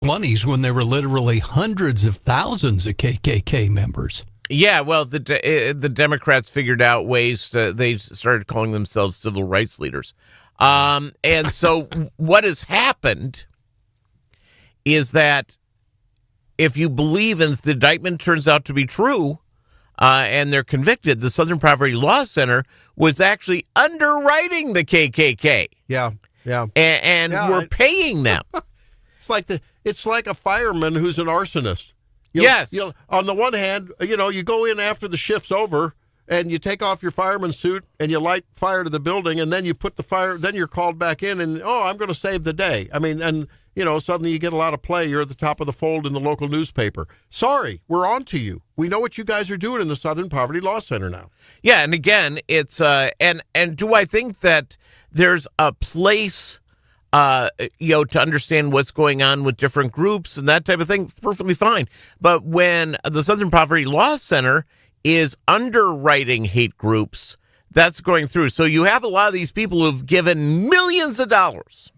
20s when there were literally hundreds of thousands of KKK members. Yeah, well, the Democrats figured out ways they started calling themselves civil rights leaders. And so what has happened is that if you believe and the indictment turns out to be true and they're convicted, the Southern Poverty Law Center was actually underwriting the KKK. Yeah. And we're paying them. It's like a fireman who's an arsonist. Yes. On the one hand, you go in after the shift's over and you take off your fireman's suit and you light fire to the building, and then you put the fire, then you're called back in and, I'm going to save the day. I mean, and, suddenly you get a lot of play. You're at the top of the fold in the local newspaper. Sorry, we're on to you. We know what you guys are doing in the Southern Poverty Law Center now. Yeah, and again, it's, and do I think that there's a place to understand what's going on with different groups and that type of thing, perfectly fine. But when the Southern Poverty Law Center is underwriting hate groups, that's going through. So you have a lot of these people who've given millions of dollars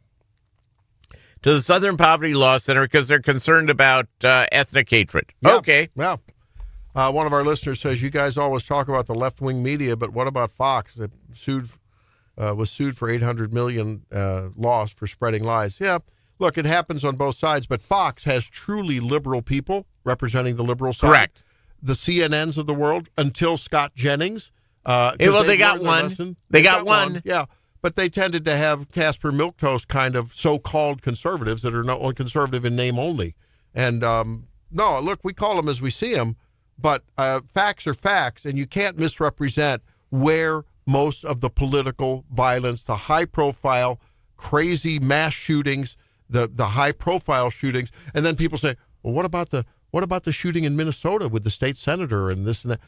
to the Southern Poverty Law Center because they're concerned about ethnic hatred. Yeah. Okay. Well, one of our listeners says, you guys always talk about the left-wing media, but what about Fox that was sued for $800 million loss for spreading lies? Yeah, look, it happens on both sides, but Fox has truly liberal people representing the liberal side. Correct. The CNNs of the world, until Scott Jennings. They got one. They got one. Yeah, but they tended to have Casper Milquetoast kind of so-called conservatives that are not only conservative in name only. And no, look, we call them as we see them, but facts are facts, and you can't misrepresent where most of the political violence, the high-profile, crazy mass shootings, the high-profile shootings, and then people say, well, what about the shooting in Minnesota with the state senator and this and that?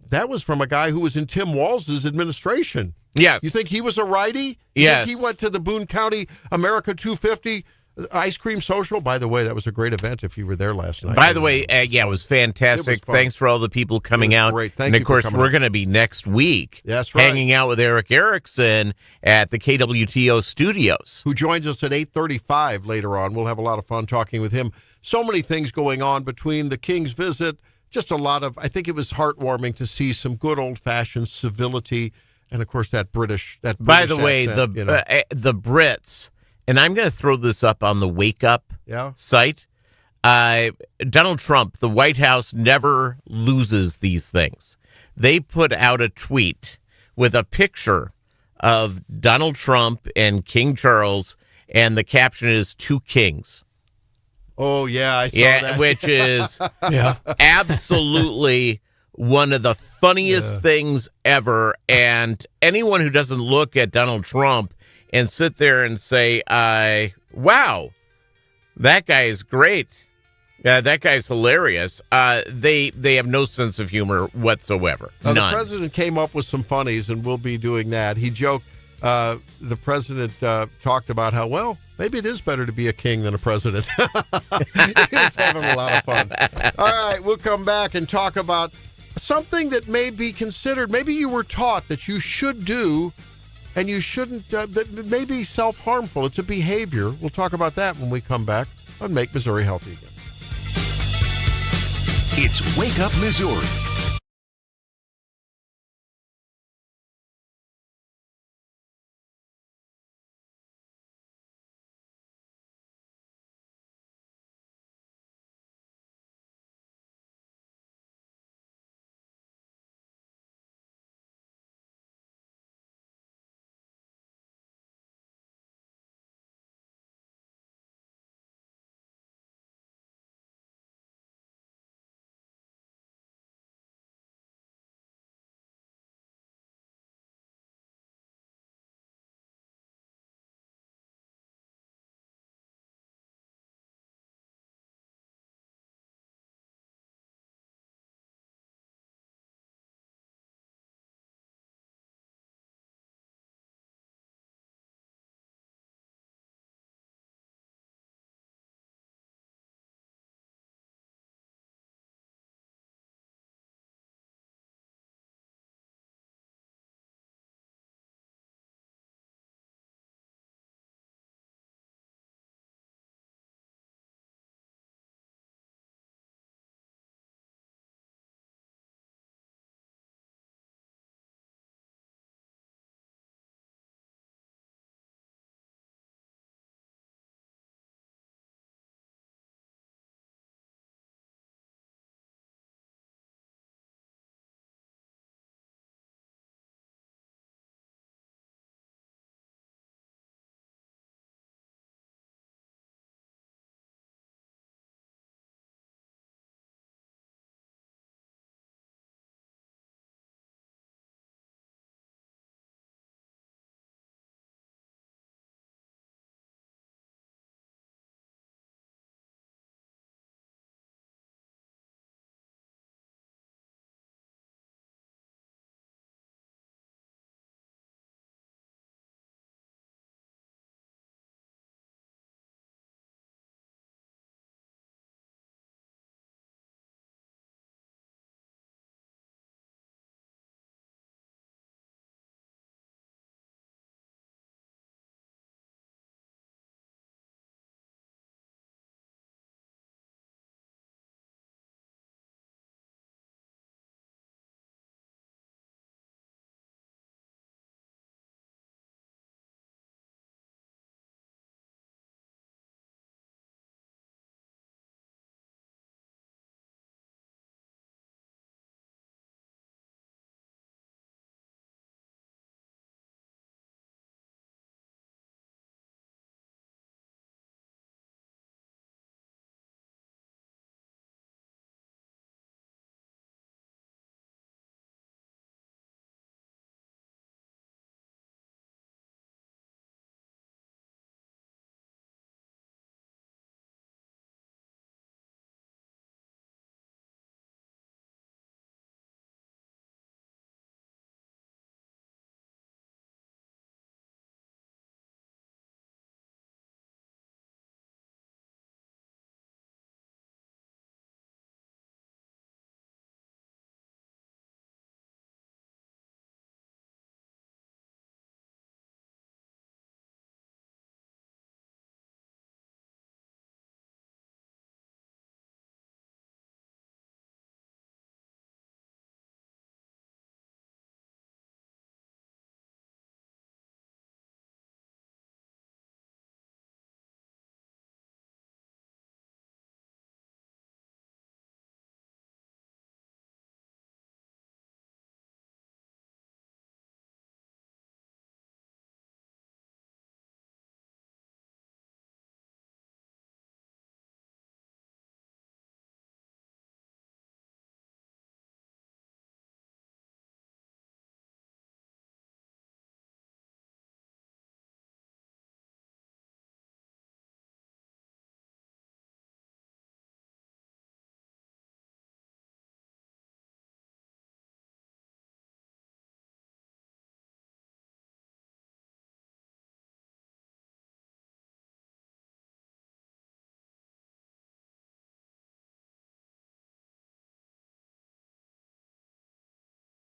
That was from a guy who was in Tim Walz's administration. Yes. You think he was a righty? Yes. Think he went to the Boone County America 250 ice cream social? By the way, that was a great event if you were there last night. By the way, it was fantastic. It was Thanks for all the people coming out. Great. And of course, we're going to be next week That's right. hanging out with Eric Erickson at the KWTO studios. Who joins us at 8:35 later on. We'll have a lot of fun talking with him. So many things going on between the King's visit, just a lot of, I think it was heartwarming to see some good old-fashioned civility, and of course that British By the way, accent, the Brits, and I'm going to throw this up on the Wake Up site. Donald Trump, the White House never loses these things. They put out a tweet with a picture of Donald Trump and King Charles, and the caption is "Two Kings." Oh, yeah, I saw that. Which is absolutely one of the funniest things ever. And anyone who doesn't look at Donald Trump and sit there and say, wow, that guy is great. That guy's hilarious. They have no sense of humor whatsoever. None. The president came up with some funnies, and we'll be doing that. He joked, the president talked about how, well, maybe it is better to be a king than a president. He was having a lot of fun. All right, we'll come back and talk about something that may be considered, maybe you were taught that you should do and you shouldn't, that may be self-harmful. It's a behavior. We'll talk about that when we come back on Make Missouri Healthy Again. It's Wake Up Missouri.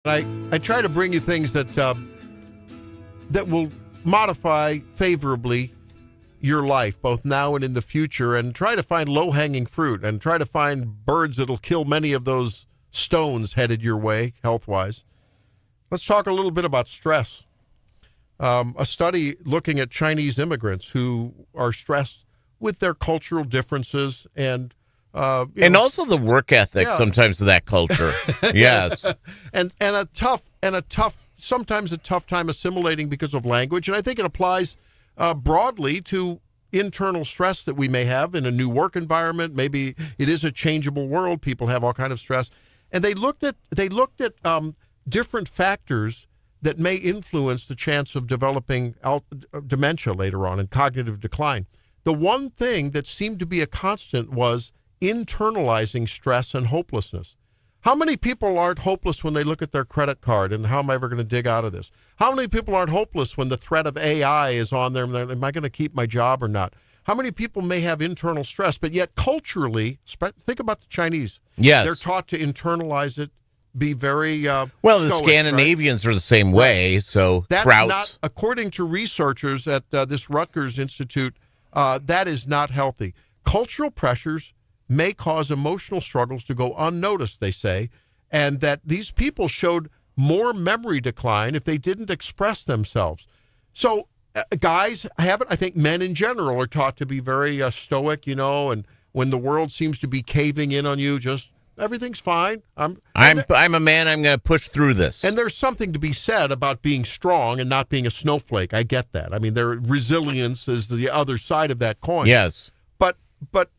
I try to bring you things that that will modify favorably your life, both now and in the future, and try to find low-hanging fruit and try to find birds that'll kill many of those stones headed your way, health-wise. Let's talk a little bit about stress. A study looking at Chinese immigrants who are stressed with their cultural differences and also the work ethic sometimes of that culture. Yes. and a tough sometimes a tough time assimilating because of language. And I think it applies broadly to internal stress that we may have in a new work environment. Maybe it is a changeable world. People have all kind of stress. And they looked at different factors that may influence the chance of developing dementia later on and cognitive decline. The one thing that seemed to be a constant was internalizing stress and hopelessness. How many people aren't hopeless when they look at their credit card and how am I ever going to dig out of this? How many people aren't hopeless when the threat of AI is on there and am I going to keep my job or not? How many people may have internal stress, but yet culturally, think about the Chinese. Yes. They're taught to internalize it, be very the stoic, Scandinavians are the same way, so that's Krauts. not, according to researchers at this Rutgers Institute, that is not healthy. Cultural pressures may cause emotional struggles to go unnoticed, they say, and that these people showed more memory decline if they didn't express themselves. So guys I think men in general are taught to be very stoic, and when the world seems to be caving in on you, just everything's fine. I'm a man. I'm going to push through this. And there's something to be said about being strong and not being a snowflake. I get that. I mean, their resilience is the other side of that coin. Yes. But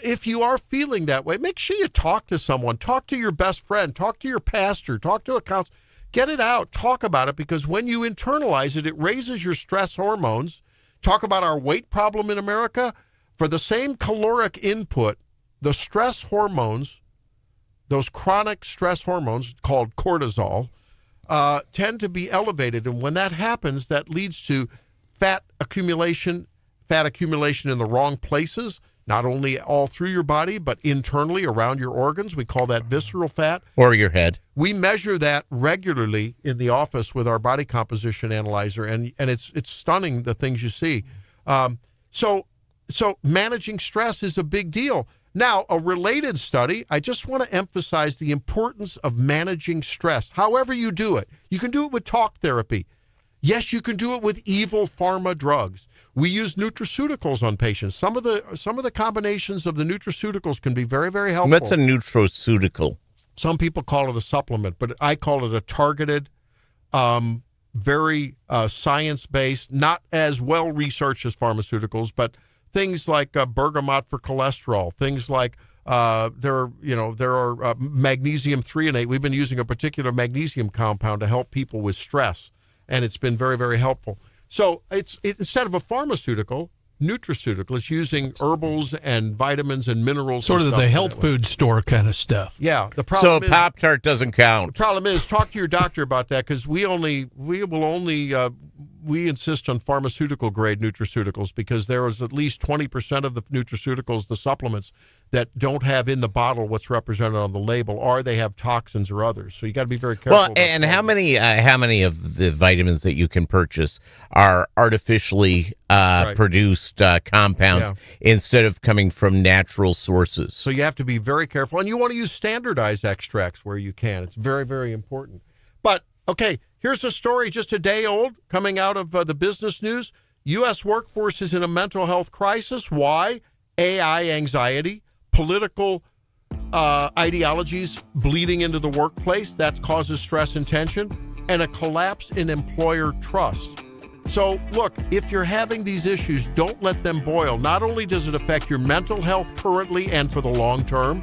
if you are feeling that way, make sure you talk to someone. Talk to your best friend. Talk to your pastor. Talk to a counselor. Get it out. Talk about it, because when you internalize it, it raises your stress hormones. Talk about our weight problem in America. For the same caloric input, the stress hormones, those chronic stress hormones called cortisol, tend to be elevated. And when that happens, that leads to fat accumulation in the wrong places, not only all through your body, but internally around your organs. We call that visceral fat. Or your head. We measure that regularly in the office with our body composition analyzer, and it's stunning the things you see. So managing stress is a big deal. Now, a related study, I just want to emphasize the importance of managing stress, however you do it. You can do it with talk therapy. Yes, you can do it with evil pharma drugs. We use nutraceuticals on patients. Some of the combinations of the nutraceuticals can be very, very helpful. What's a nutraceutical? Some people call it a supplement, but I call it a targeted, very science-based, not as well researched as pharmaceuticals, but things like bergamot for cholesterol, things like there are magnesium threonate. We've been using a particular magnesium compound to help people with stress, and it's been very, very helpful. So it's instead of a pharmaceutical, nutraceutical, it's using herbals and vitamins and minerals. Sort and of stuff the in health that way. food store kind of stuff. Yeah. The problem So is, Pop-Tart doesn't count. the problem is, talk to your doctor about that, because we insist on pharmaceutical grade nutraceuticals, because there is at least 20% of the nutraceuticals, the supplements, that don't have in the bottle what's represented on the label, or they have toxins or others. So you got to be very careful. Well, and how many of the vitamins that you can purchase are artificially produced compounds instead of coming from natural sources? So you have to be very careful, and you want to use standardized extracts where you can. It's very, very important. But okay, here's a story just a day old coming out of the business news. U.S. workforce is in a mental health crisis. Why? AI anxiety, political ideologies bleeding into the workplace. That causes stress and tension, and a collapse in employer trust. So, look, if you're having these issues, don't let them boil. Not only does it affect your mental health currently and for the long term,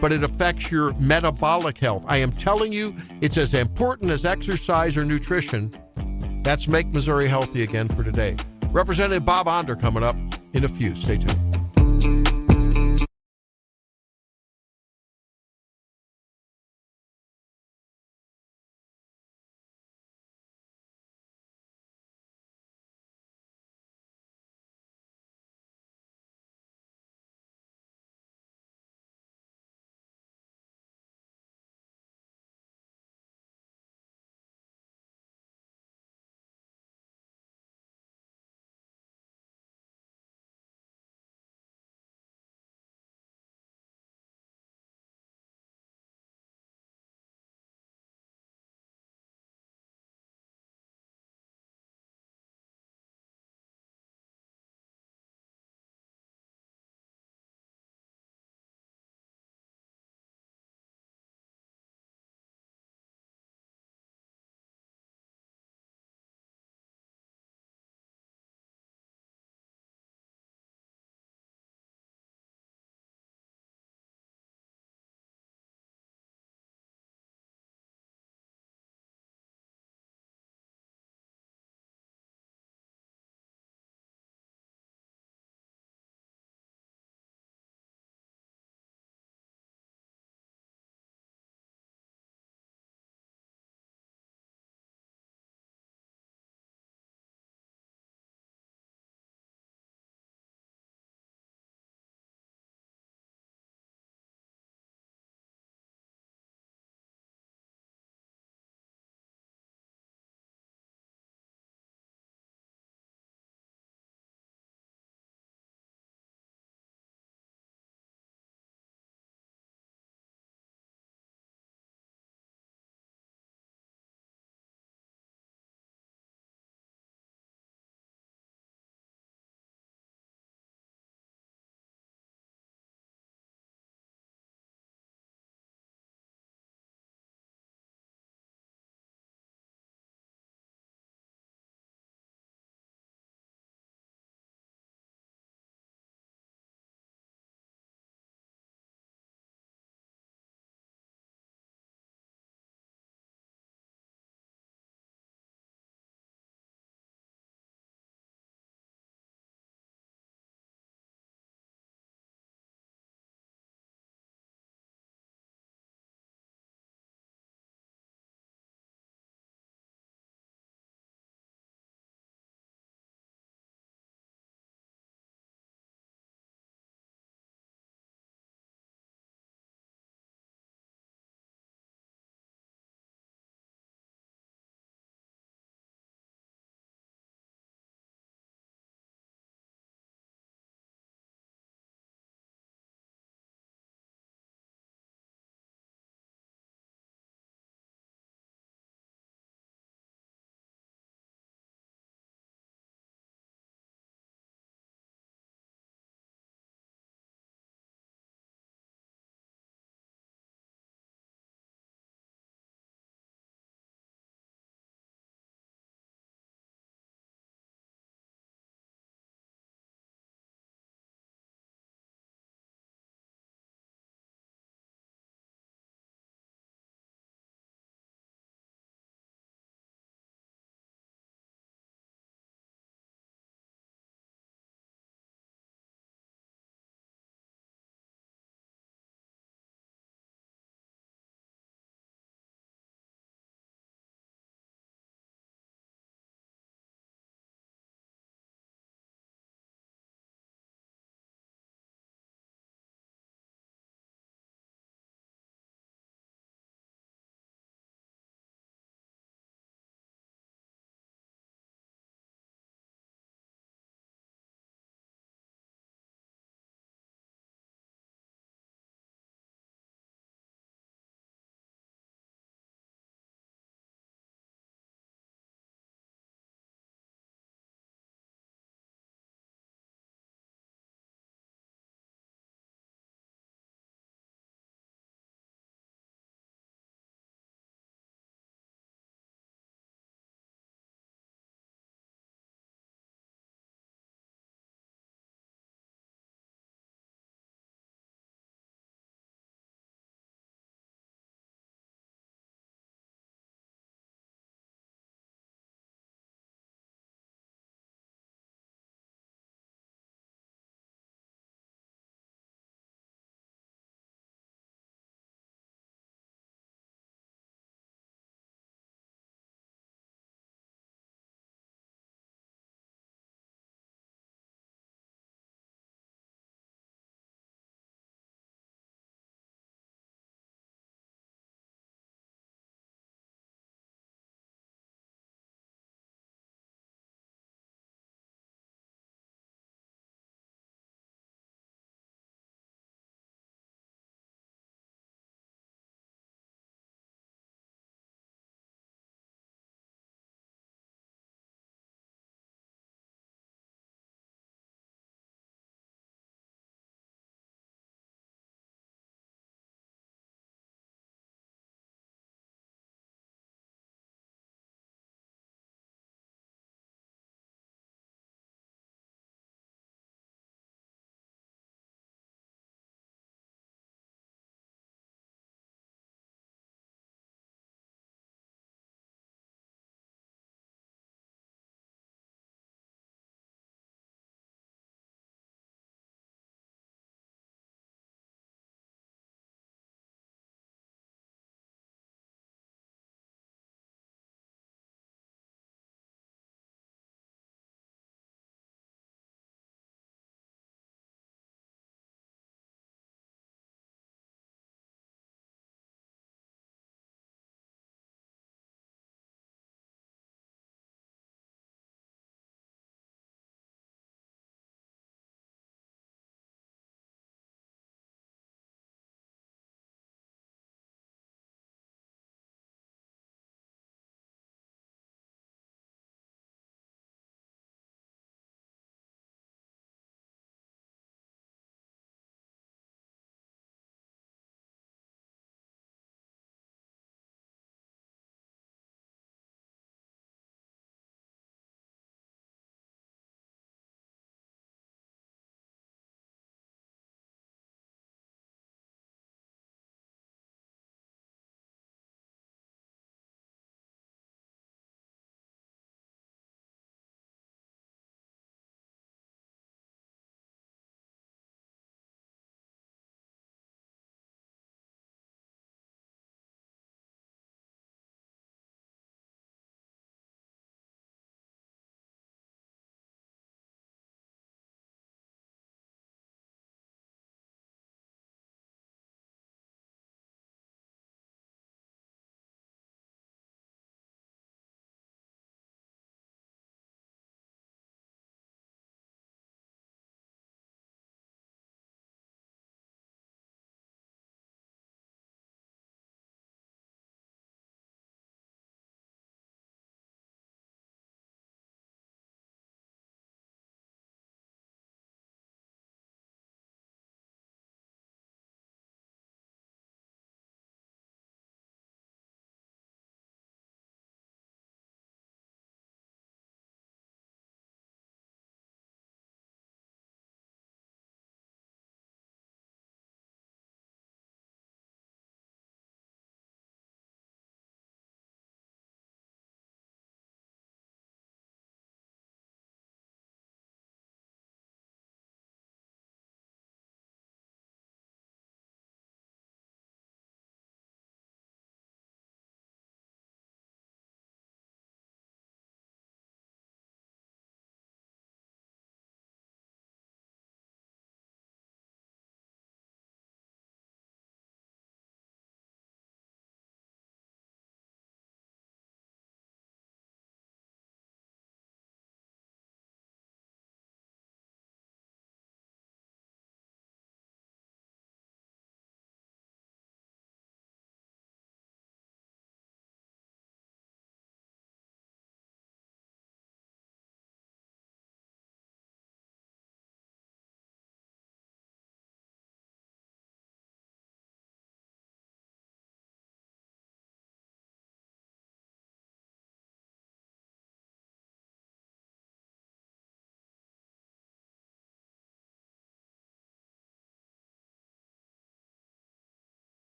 but it affects your metabolic health. I am telling you, it's as important as exercise or nutrition. That's Make Missouri Healthy again for today. Representative Bob Onder coming up in a few. Stay tuned.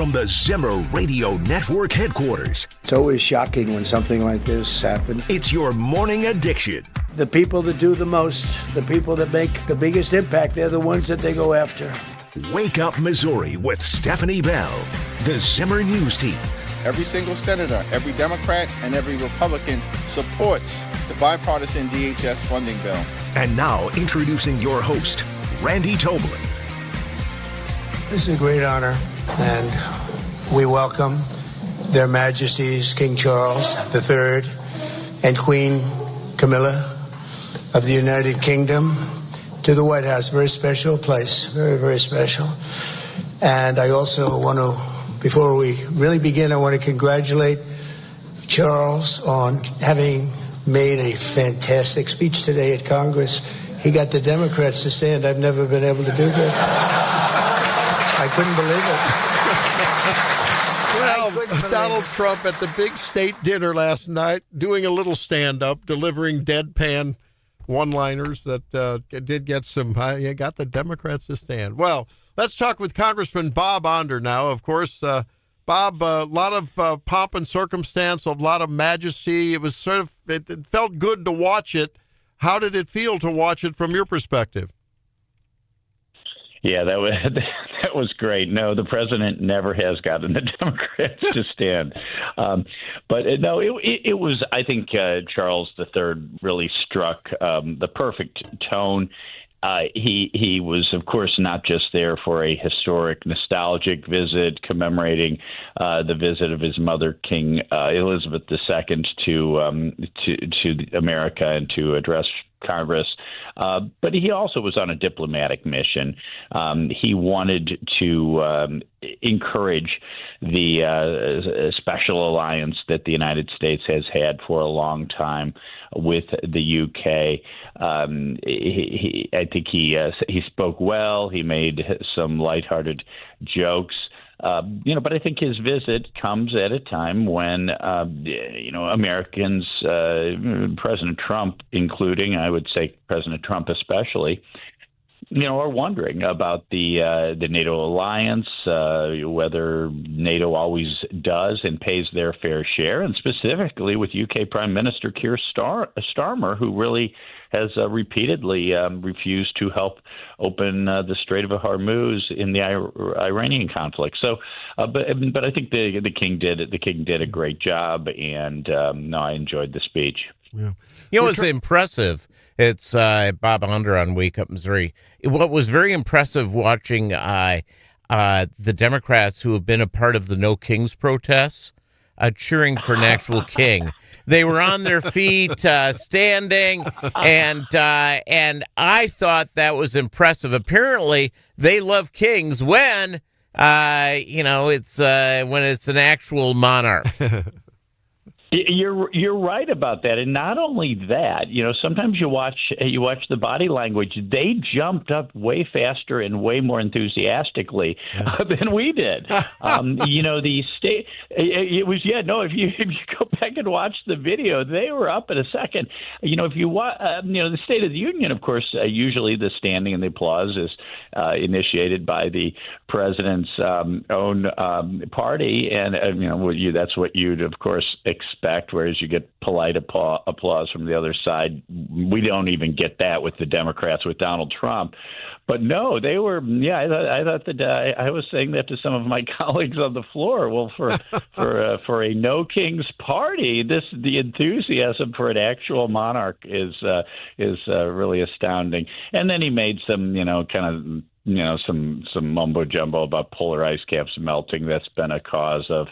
from the Zimmer Radio Network headquarters. It's always shocking when something like this happens. It's your morning addiction. The people that do the most, the people that make the biggest impact, they're the ones that they go after. Wake Up Missouri with Stephanie Bell, the Zimmer News Team. Every single senator, every Democrat, and every Republican supports the bipartisan DHS funding bill. And now introducing your host, Randy Tobler. This is a great honor, and we welcome Their Majesties King Charles III and Queen Camilla of the United Kingdom to the White House. Very special place, very, very special. And I also want to, before we really begin, I want to congratulate Charles on having made a fantastic speech today at Congress. He got the Democrats to stand. I've never been able to do that. I couldn't believe it. Well, Donald Trump at the big state dinner last night doing a little stand-up, delivering deadpan one-liners that did get some, got the Democrats to stand. Well, let's talk with Congressman Bob Onder now. Of course, Bob, a lot of pomp and circumstance, a lot of majesty. It was sort of, it felt good to watch it. How did it feel to watch it from your perspective? Yeah, that was great. No, the president never has gotten the Democrats to stand. But no, it was, I think Charles III really struck the perfect tone. He was, of course, not just there for a historic, nostalgic visit commemorating the visit of his mother, King Elizabeth II, to America and to address Congress, but he also was on a diplomatic mission. He wanted to encourage the special alliance that the United States has had for a long time with the UK. I think he spoke well. He made some lighthearted jokes. But I think his visit comes at a time when, Americans, President Trump including, I would say President Trump especially, are wondering about the NATO alliance, whether NATO always does and pays their fair share, and specifically with UK Prime Minister Keir Starmer, who really has repeatedly refused to help open the Strait of Hormuz in the Iranian conflict. So, but I think the king did a great job, and I enjoyed the speech. Yeah. It's impressive. It's Bob Onder on Wake Up Missouri. What was very impressive watching the Democrats who have been a part of the No Kings protests cheering for an actual king. They were on their feet, standing, and I thought that was impressive. Apparently, they love kings when it's when it's an actual monarch. You're right about that, and not only that. Sometimes you watch the body language. They jumped up way faster and way more enthusiastically than we did. The state. It was If you go back and watch the video, they were up in a second. If you watch, the State of the Union, of course, usually the standing and the applause is initiated by the president's own party, and that's what you'd of course expect. Whereas you get polite applause from the other side. We don't even get that with the Democrats, with Donald Trump. But no, they were. Yeah, I thought that I was saying that to some of my colleagues on the floor. Well, for a no kings party, the enthusiasm for an actual monarch is really astounding. And then he made some some mumbo jumbo about polar ice caps melting. That's been a cause of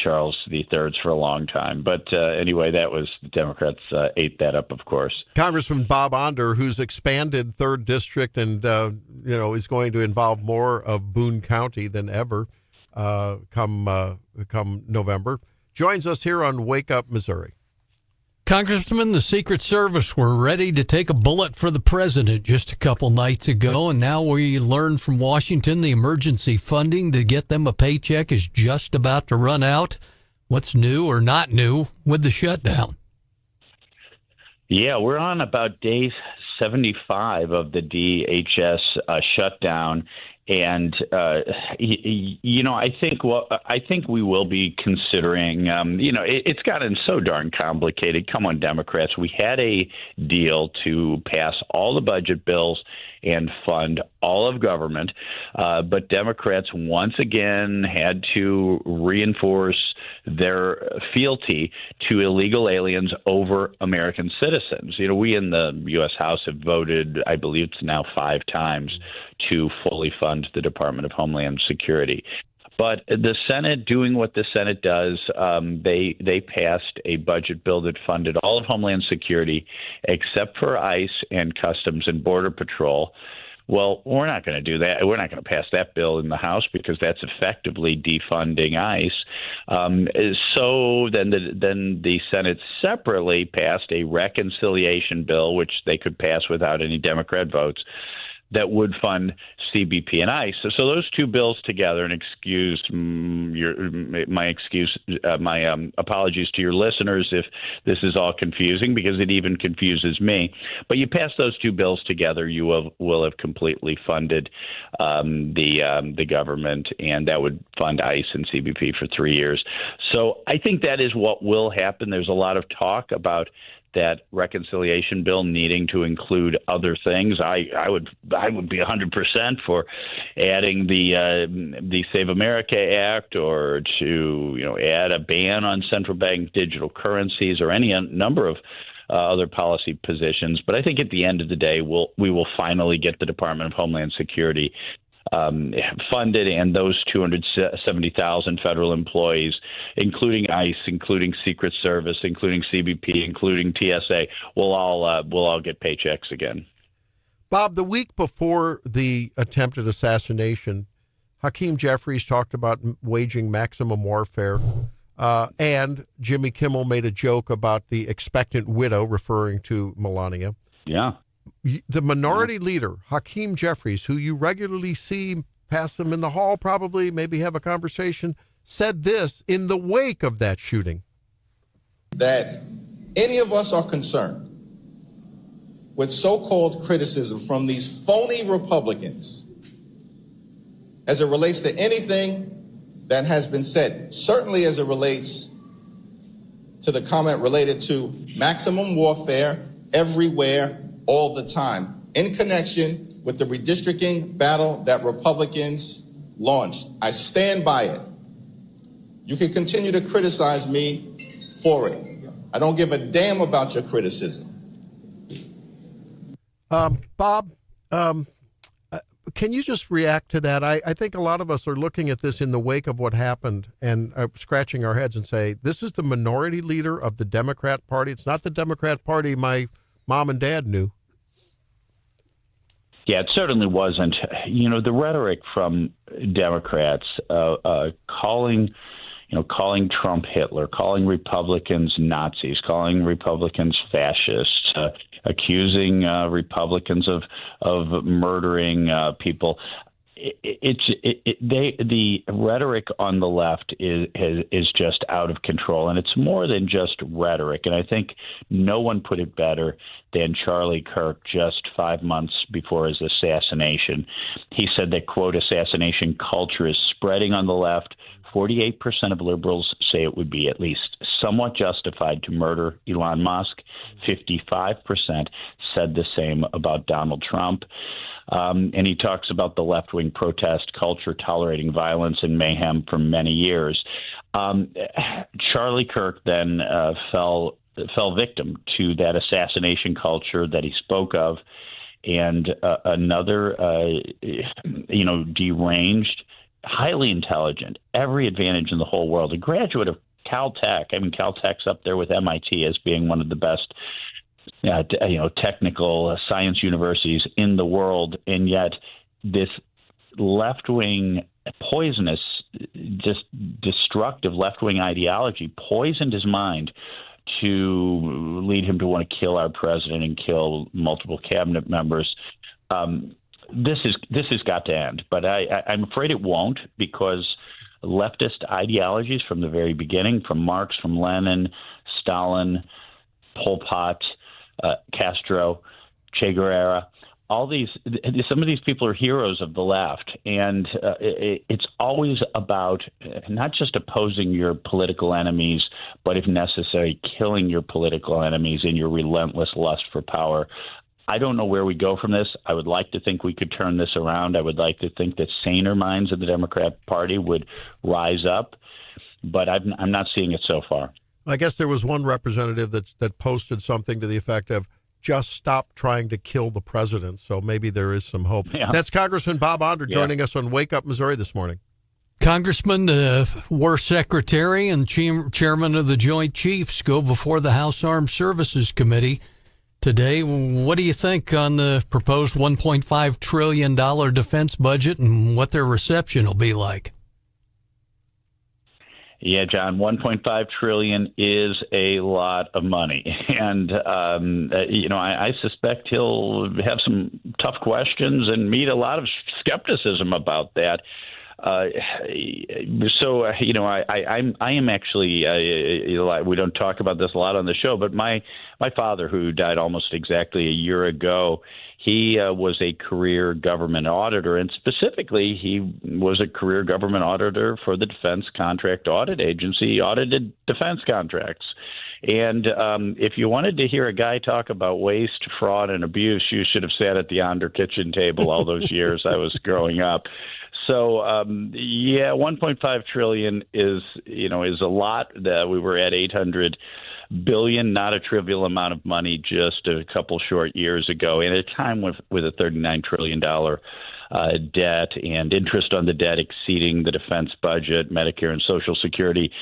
Charles III's for a long time. But anyway, that was the Democrats ate that up, of course. Congressman Bob Onder, who's expanded 3rd District and, is going to involve more of Boone County than ever come November, joins us here on Wake Up Missouri. Congressman, the Secret Service were ready to take a bullet for the president just a couple nights ago, and now we learned from Washington the emergency funding to get them a paycheck is just about to run out. What's new or not new with the shutdown? Yeah, we're on about day 75 of the DHS shutdown. And I think we will be considering. It's gotten so darn complicated. Come on, Democrats. We had a deal to pass all the budget bills and fund all of government, but Democrats once again had to reinforce their fealty to illegal aliens over American citizens. We in the U.S. House have voted, I believe it's now 5 times, to fully fund the Department of Homeland Security. But the Senate, doing what the Senate does, they passed a budget bill that funded all of Homeland Security except for ICE and Customs and Border Patrol. Well, we're not going to do that. We're not going to pass that bill in the House because that's effectively defunding ICE. So then the Senate separately passed a reconciliation bill, which they could pass without any Democrat votes, that would fund CBP and ICE. So those two bills together, and my apologies to your listeners if this is all confusing, because it even confuses me. But you pass those two bills together, you will have completely funded the government, and that would fund ICE and CBP for 3 years. So I think that is what will happen. There's a lot of talk about that reconciliation bill needing to include other things. I would be 100% for adding the Save America Act, or to add a ban on central bank digital currencies, or any number of other policy positions. But I think at the end of the day, we will finally get the Department of Homeland Security funded, and those 270,000 federal employees, including ICE, including Secret Service, including CBP, including TSA, will all get paychecks again. Bob, the week before the attempted assassination, Hakeem Jeffries talked about waging maximum warfare, and Jimmy Kimmel made a joke about the expectant widow, referring to Melania. Yeah. The minority leader, Hakeem Jeffries, who you regularly see pass them in the hall, probably, maybe have a conversation, said this in the wake of that shooting. That any of us are concerned with so-called criticism from these phony Republicans as it relates to anything that has been said, certainly as it relates to the comment related to maximum warfare everywhere, all the time, in connection with the redistricting battle that Republicans launched. I stand by it. You can continue to criticize me for it. I don't give a damn about your criticism. Bob, can you just react to that? I think a lot of us are looking at this in the wake of what happened and scratching our heads and say, this is the minority leader of the Democrat Party. It's not the Democrat Party my mom and dad knew. Yeah, it certainly wasn't. The rhetoric from Democrats calling Trump Hitler, calling Republicans Nazis, calling Republicans fascists, accusing Republicans of murdering people. The rhetoric on the left is just out of control, and it's more than just rhetoric. And I think no one put it better than Charlie Kirk just 5 months before his assassination. He said that, quote, assassination culture is spreading on the left. 48% of liberals say it would be at least somewhat justified to murder Elon Musk. 55% said the same about Donald Trump. And he talks about the left-wing protest culture tolerating violence and mayhem for many years. Charlie Kirk then fell victim to that assassination culture that he spoke of, and another, deranged, highly intelligent, every advantage in the whole world, a graduate of Caltech. I mean, Caltech's up there with MIT as being one of the best technical science universities in the world, and yet this left-wing, poisonous, just destructive left-wing ideology poisoned his mind to lead him to want to kill our president and kill multiple cabinet members. This has got to end, but I'm afraid it won't, because leftist ideologies from the very beginning, from Marx, from Lenin, Stalin, Pol Pot, Castro, Che Guevara, some of these people are heroes of the left, and it's always about not just opposing your political enemies, but if necessary, killing your political enemies in your relentless lust for power. I don't know where we go from this. I would like to think we could turn this around. I would like to think that saner minds of the Democrat Party would rise up, but I'm not seeing it so far. I guess there was one representative that posted something to the effect of, just stop trying to kill the president. So maybe there is some hope. Yeah. That's Congressman Bob Onder joining us on Wake Up Missouri this morning. Congressman, the War Secretary and Chairman of the Joint Chiefs go before the House Armed Services Committee today. What do you think on the proposed $1.5 trillion defense budget and what their reception will be like? Yeah, John, $1.5 trillion is a lot of money. And, I suspect he'll have some tough questions and meet a lot of skepticism about that. I am actually, we don't talk about this a lot on the show, but my father, who died almost exactly a year ago, he was a career government auditor, and specifically, he was a career government auditor for the Defense Contract Audit Agency. He audited defense contracts. And if you wanted to hear a guy talk about waste, fraud, and abuse, you should have sat at the Onder kitchen table all those years I was growing up. So, 1.5 trillion is a lot. We were at 800 billion, not a trivial amount of money just a couple short years ago, and at a time with a $39 trillion debt and interest on the debt exceeding the defense budget, Medicare and Social Security.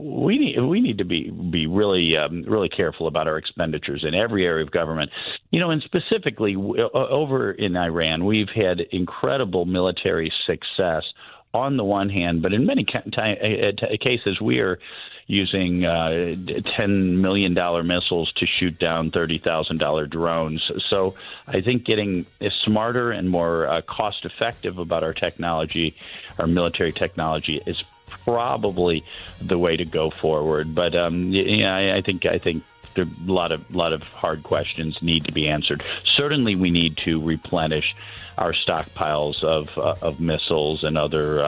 We need to be really careful about our expenditures in every area of government. And specifically over in Iran, we've had incredible military success on the one hand, but in many cases we are using $10 million missiles to shoot down $30,000 drones. So I think getting smarter and more cost-effective about our technology, our military technology, is probably the way to go forward. But I think there are a lot of hard questions need to be answered. Certainly, we need to replenish our stockpiles of missiles and other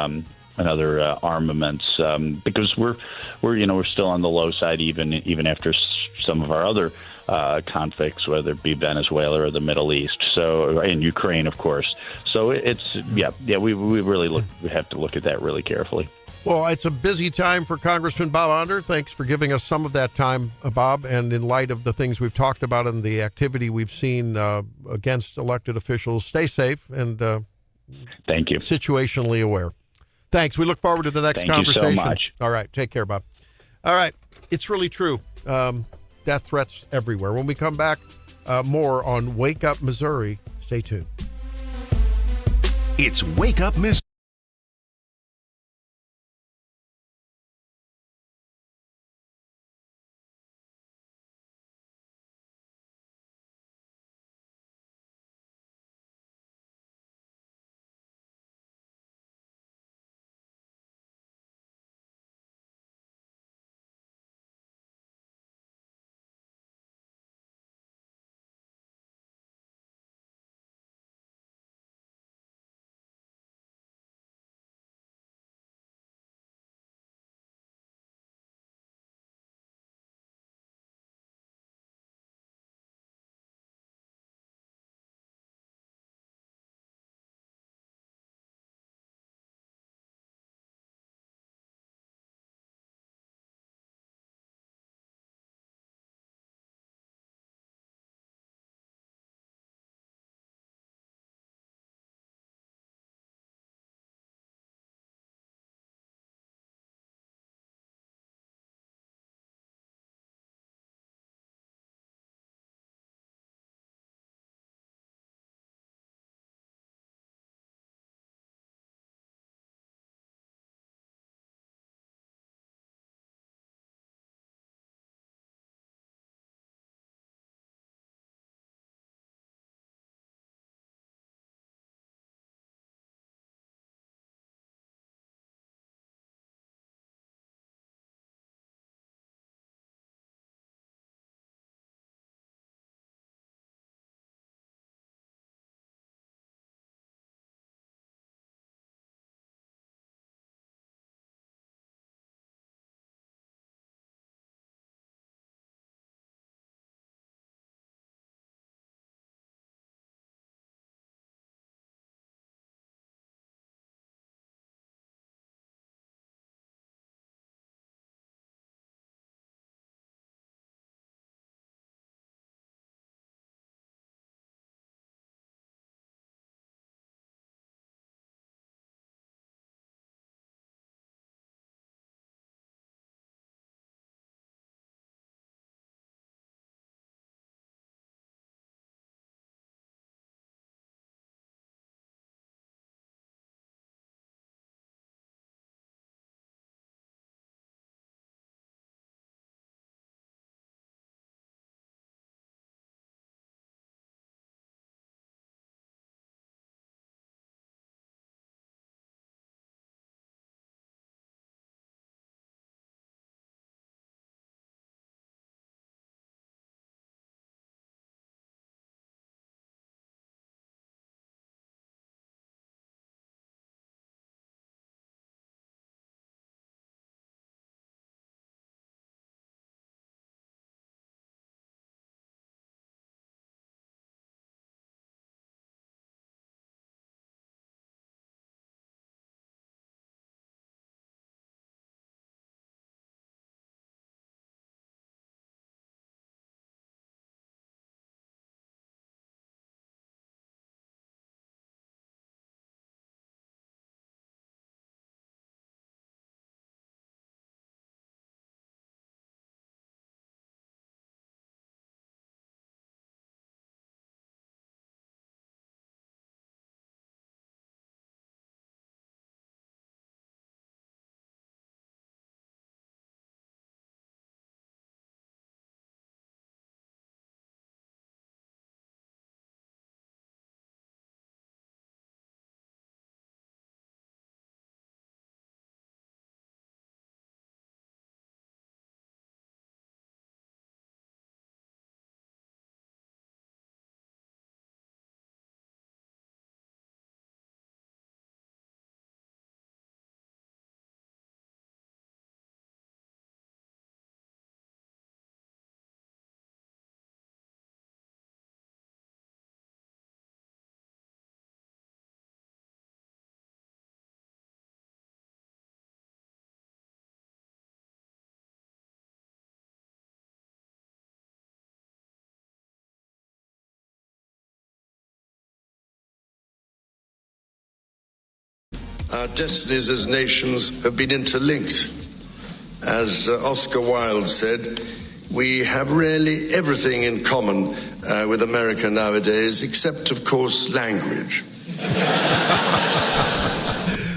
armaments because we're still on the low side even after some of our other conflicts, whether it be Venezuela or the Middle East, so and Ukraine, of course. So it's we really have to look at that really carefully. Well, it's a busy time for Congressman Bob Onder. Thanks for giving us some of that time, Bob. And in light of the things we've talked about and the activity we've seen against elected officials, stay safe and thank you. Situationally aware. Thanks. We look forward to the next conversation. Thank you so much. All right. Take care, Bob. All right. It's really true. Death threats everywhere. When we come back, more on Wake Up Missouri. Stay tuned. It's Wake Up Missouri. Our destinies as nations have been interlinked. As Oscar Wilde said, we have really everything in common with America nowadays, except, of course, language.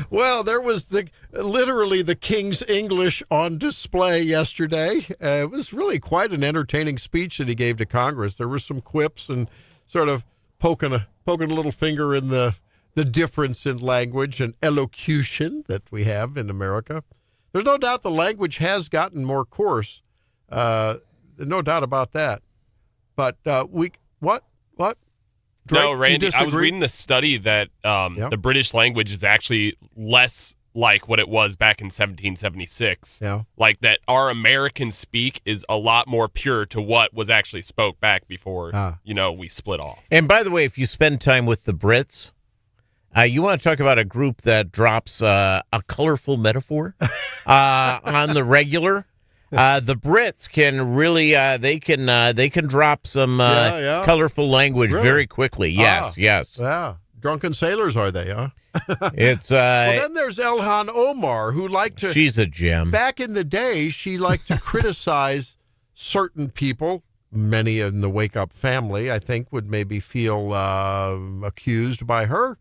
Well, there was literally the King's English on display yesterday. It was really quite an entertaining speech that he gave to Congress. There were some quips and sort of poking a little finger in the difference in language and elocution that we have in America. There's no doubt the language has gotten more coarse. No doubt about that. But what? Drake, no, Randy, I was reading the study that the British language is actually less like what it was back in 1776. Yeah. Like that our American speak is a lot more pure to what was actually spoke back before, we split off. And by the way, if you spend time with the Brits, you want to talk about a group that drops a colorful metaphor on the regular. The Brits can really they can drop some colorful language very quickly. Yes. Yeah. Drunken sailors, are they, huh? It's well, then there's Elhan Omar, who liked to... She's a gem. Back in the day, she liked to criticize certain people. Many in the Wake Up family, I think, would maybe feel accused by her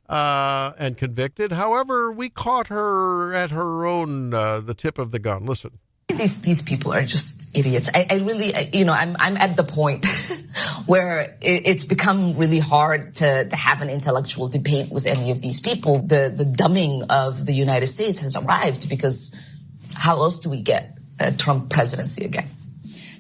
and convicted. However, we caught her at her own, the tip of the gun. Listen. These people are just idiots. I really, I'm at the point where it's become really hard to have an intellectual debate with any of these people. The dumbing of the United States has arrived because how else do we get a Trump presidency again?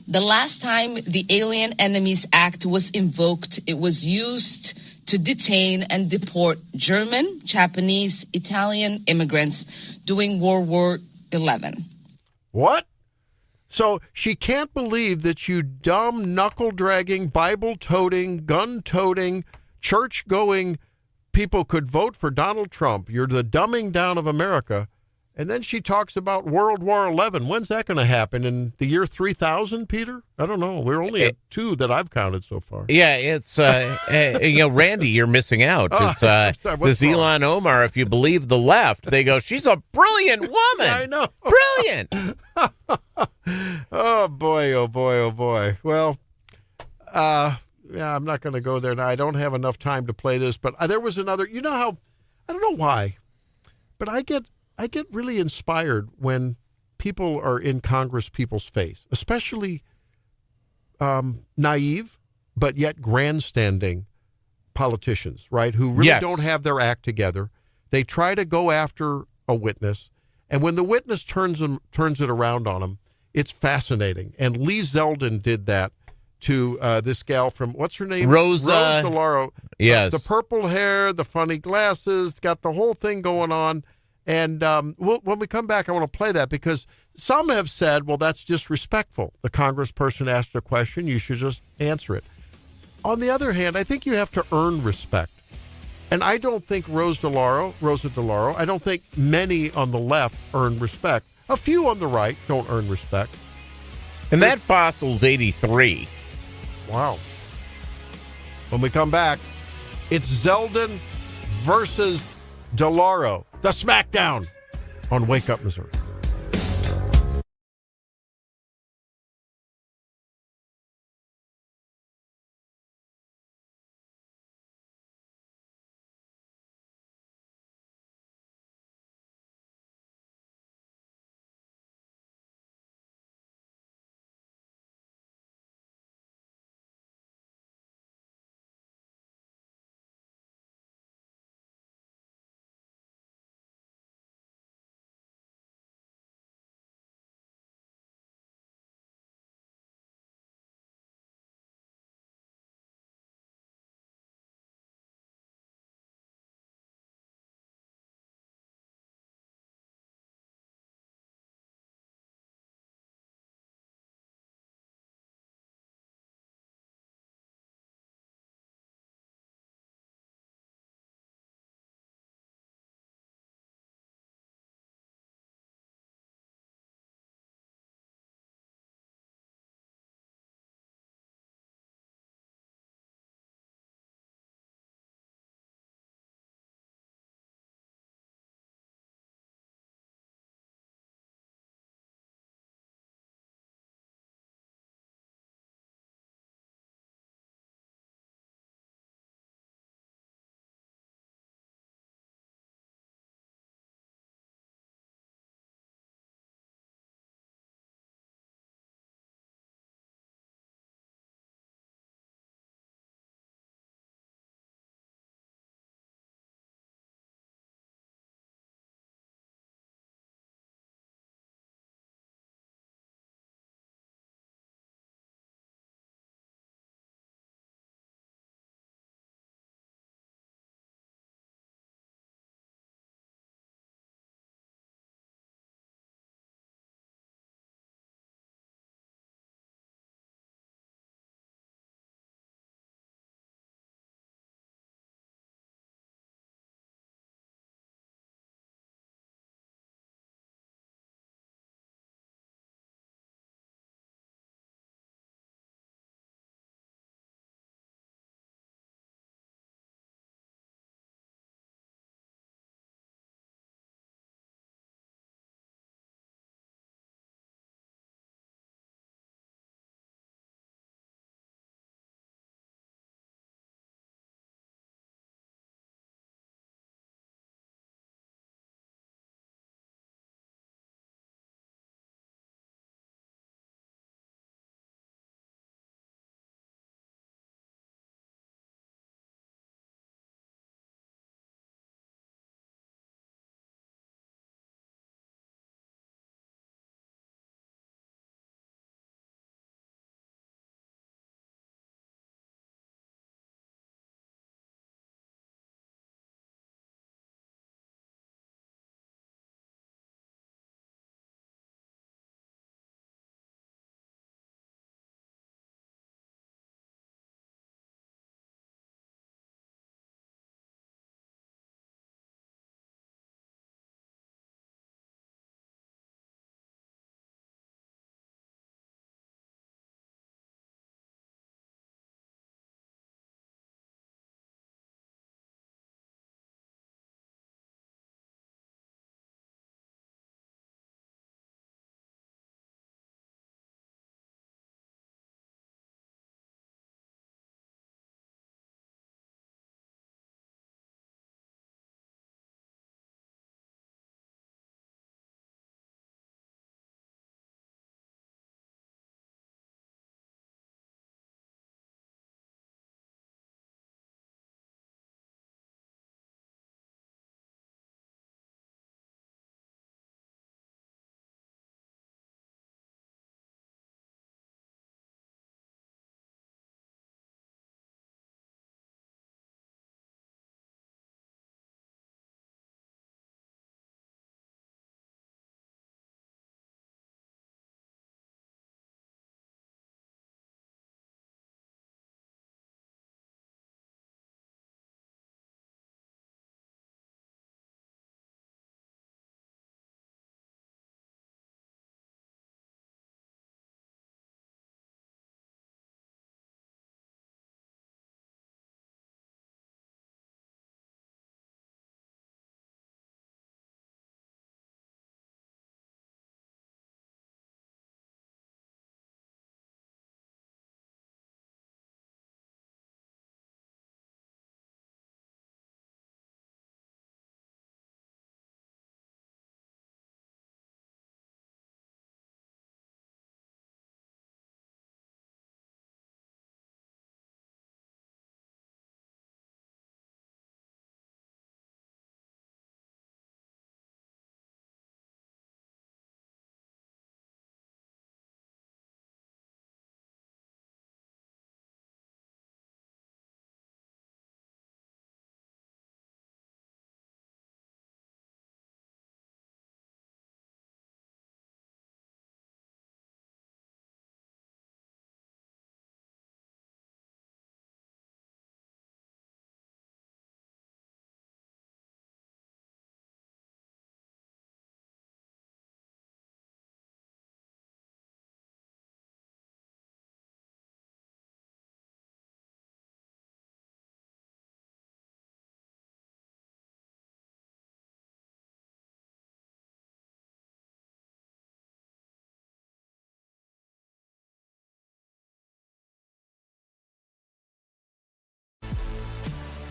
The last time the Alien Enemies Act was invoked, it was used to detain and deport German, Japanese, Italian immigrants during World War XI. What? So she can't believe that you dumb, knuckle-dragging, Bible-toting, gun-toting, church-going people could vote for Donald Trump. You're the dumbing down of America. And then she talks about World War XI. When's that going to happen? In the year 3000, Peter? I don't know. We're only at 2 that I've counted so far. Yeah, it's, Randy, you're missing out. It's this Elon Omar, if you believe the left, they go, she's a brilliant woman. I know. Brilliant. Oh, boy, oh, boy, oh, boy. Well, I'm not going to go there now. I don't have enough time to play this, but there was another, I don't know why, but I get really inspired when people are in Congress people's face, especially naive but yet grandstanding politicians, right, who really don't have their act together. They try to go after a witness, and when the witness turns it around on them, it's fascinating. And Lee Zeldin did that to this gal from, what's her name? Rose DeLauro. Yes. The purple hair, the funny glasses, got the whole thing going on. And when we come back, I want to play that because some have said, well, that's disrespectful. The congressperson asked a question, you should just answer it. On the other hand, I think you have to earn respect. And I don't think Rosa DeLauro, I don't think many on the left earn respect. A few on the right don't earn respect. And that fossil's 83. Wow. When we come back, it's Zeldin versus DeLauro. The Smackdown on Wake Up Missouri.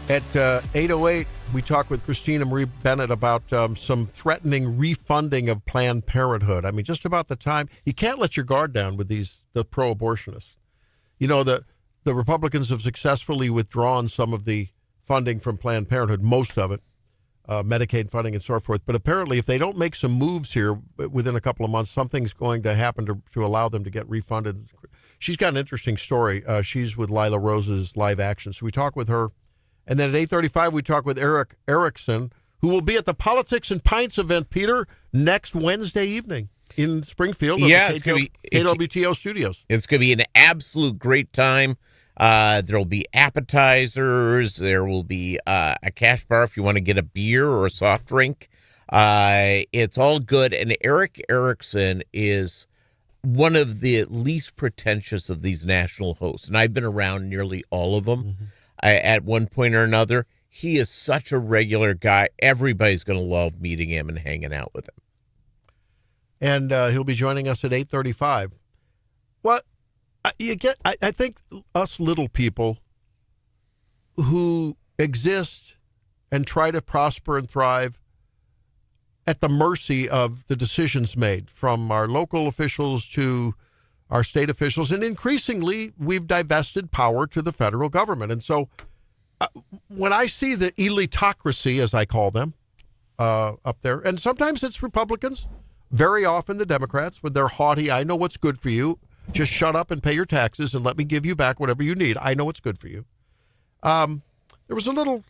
At 8:08, we talk with Christina Marie Bennett about some threatening refunding of Planned Parenthood. I mean, just about the time. You can't let your guard down with the pro-abortionists. You know, the Republicans have successfully withdrawn some of the funding from Planned Parenthood, most of it, Medicaid funding and so forth. But apparently, if they don't make some moves here within a couple of months, something's going to happen to allow them to get refunded. She's got an interesting story. She's with Lila Rose's Live Action. So we talk with her. And then at 8:35, we talk with Eric Erickson, who will be at the Politics and Pints event, Peter, next Wednesday evening in Springfield at the KWTO studios. It's going to be an absolute great time. There will be appetizers. There will be a cash bar if you want to get a beer or a soft drink. It's all good. And Eric Erickson is one of the least pretentious of these national hosts. And I've been around nearly all of them. Mm-hmm. At one point or another. He is such a regular guy. Everybody's going to love meeting him and hanging out with him. And he'll be joining us at 8:35. Well, I think us little people who exist and try to prosper and thrive at the mercy of the decisions made from our local officials to our state officials, and increasingly we've divested power to the federal government. And so when I see the elitocracy, as I call them, up there, and sometimes it's Republicans, very often the Democrats with their haughty, I know what's good for you, just shut up and pay your taxes and let me give you back whatever you need. I know what's good for you. There was a little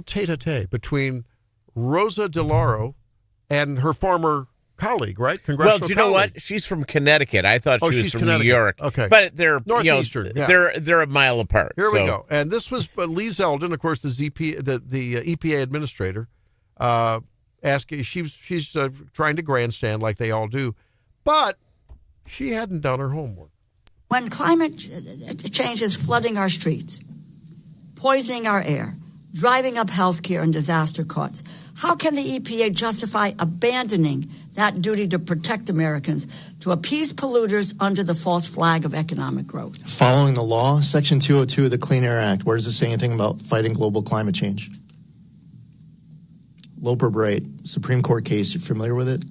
tete-a-tete between Rosa DeLauro and her former colleague, right? Well, do you know what? She's from Connecticut. I thought she was from New York. Okay, but they're Northeastern. They're a mile apart. Here we go. And this was Lee Zeldin, of course, the EPA administrator, asking. She's trying to grandstand like they all do, but she hadn't done her homework. When climate change is flooding our streets, poisoning our air, driving up health care and disaster costs, how can the EPA justify abandoning that duty to protect Americans to appease polluters under the false flag of economic growth? Following the law, Section 202 of the Clean Air Act, where does it say anything about fighting global climate change? Loper-Bright, Supreme Court case, you familiar with it?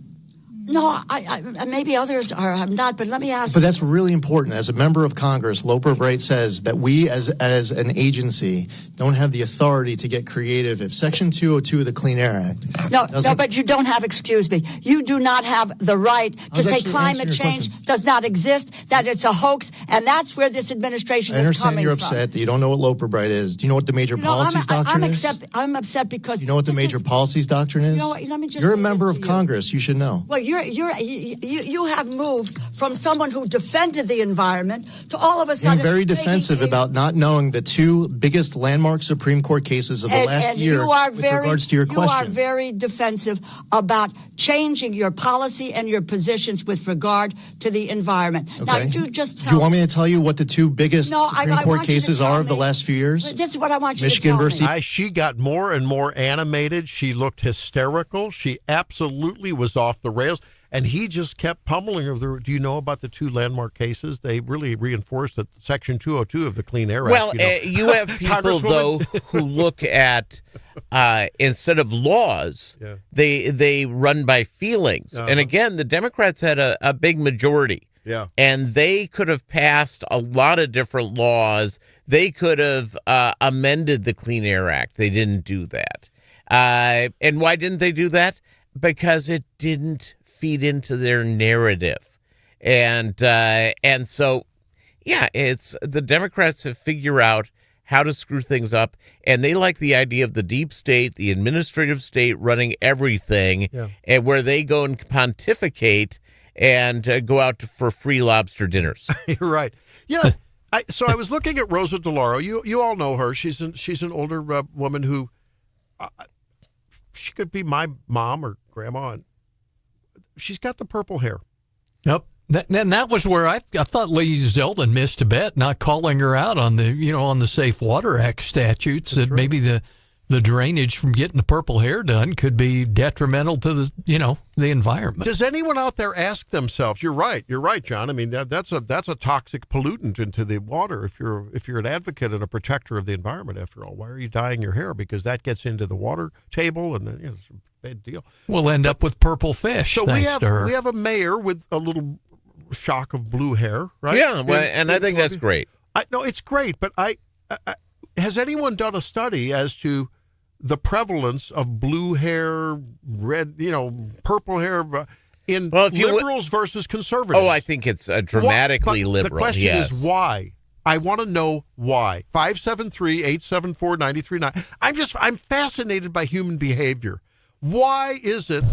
No, I maybe others are. I'm not, but let me ask. But that's really important. As a member of Congress, Loper-Bright says that we, as an agency, don't have the authority to get creative. If Section 202 of the Clean Air Act, no, but you don't have. Excuse me. You do not have the right to say climate change does not exist. That it's a hoax, and that's where this administration is coming from. I understand you're upset that you don't know what Loper-Bright is. Do you know what the major policies doctrine is? I'm upset because you know what the major policies doctrine is. You know what, let me just you're a member of Congress. You should know. Well, you have moved from someone who defended the environment to all of a sudden being very defensive about not knowing the two biggest landmark Supreme Court cases of the last year with regards to your question. You are very defensive about changing your policy and your positions with regard to the environment. Okay. Now, you just tell Do you want me to tell you what the two biggest Supreme Court cases are of the last few years? This is what I want you Michigan to tell me. She got more and more animated. She looked hysterical. She absolutely was off the rails. And he just kept pummeling her. Do you know about the two landmark cases? They really reinforced that Section 202 of the Clean Air Act. Well, you have people, though, who look at, instead of laws, they run by feelings. And again, the Democrats had a big majority. Yeah. And they could have passed a lot of different laws. They could have amended the Clean Air Act. They didn't do that. And why didn't they do that? Because it didn't feed into their narrative. And so, yeah, it's the Democrats have figured out how to screw things up, and they like the idea of the deep state, the administrative state running everything, and where they go and pontificate and go out for free lobster dinners. You're right. Yeah. So I was looking at Rosa DeLauro. You all know her. She's an older woman who she could be my mom or grandma. And she's got the purple hair. Yep. And that was where I thought Lee Zeldin missed a bet, not calling her out on the Safe Water Act statutes. That's that right. Maybe the the drainage from getting the purple hair done could be detrimental to the environment. Does anyone out there ask themselves? You're right, John. I mean, that's a toxic pollutant into the water. If you're an advocate and a protector of the environment, after all, why are you dyeing your hair? Because that gets into the water table, and then it's a bad deal. We'll end up with purple fish. So we to her. have a mayor with a little shock of blue hair, right? Yeah, I think that's great. No, it's great, but has anyone done a study as to the prevalence of blue hair, red, purple hair in liberals versus conservatives? Oh, I think it's dramatically liberal. The question is why. I want to know why. 573-874-93.9. I'm fascinated by human behavior. Why is it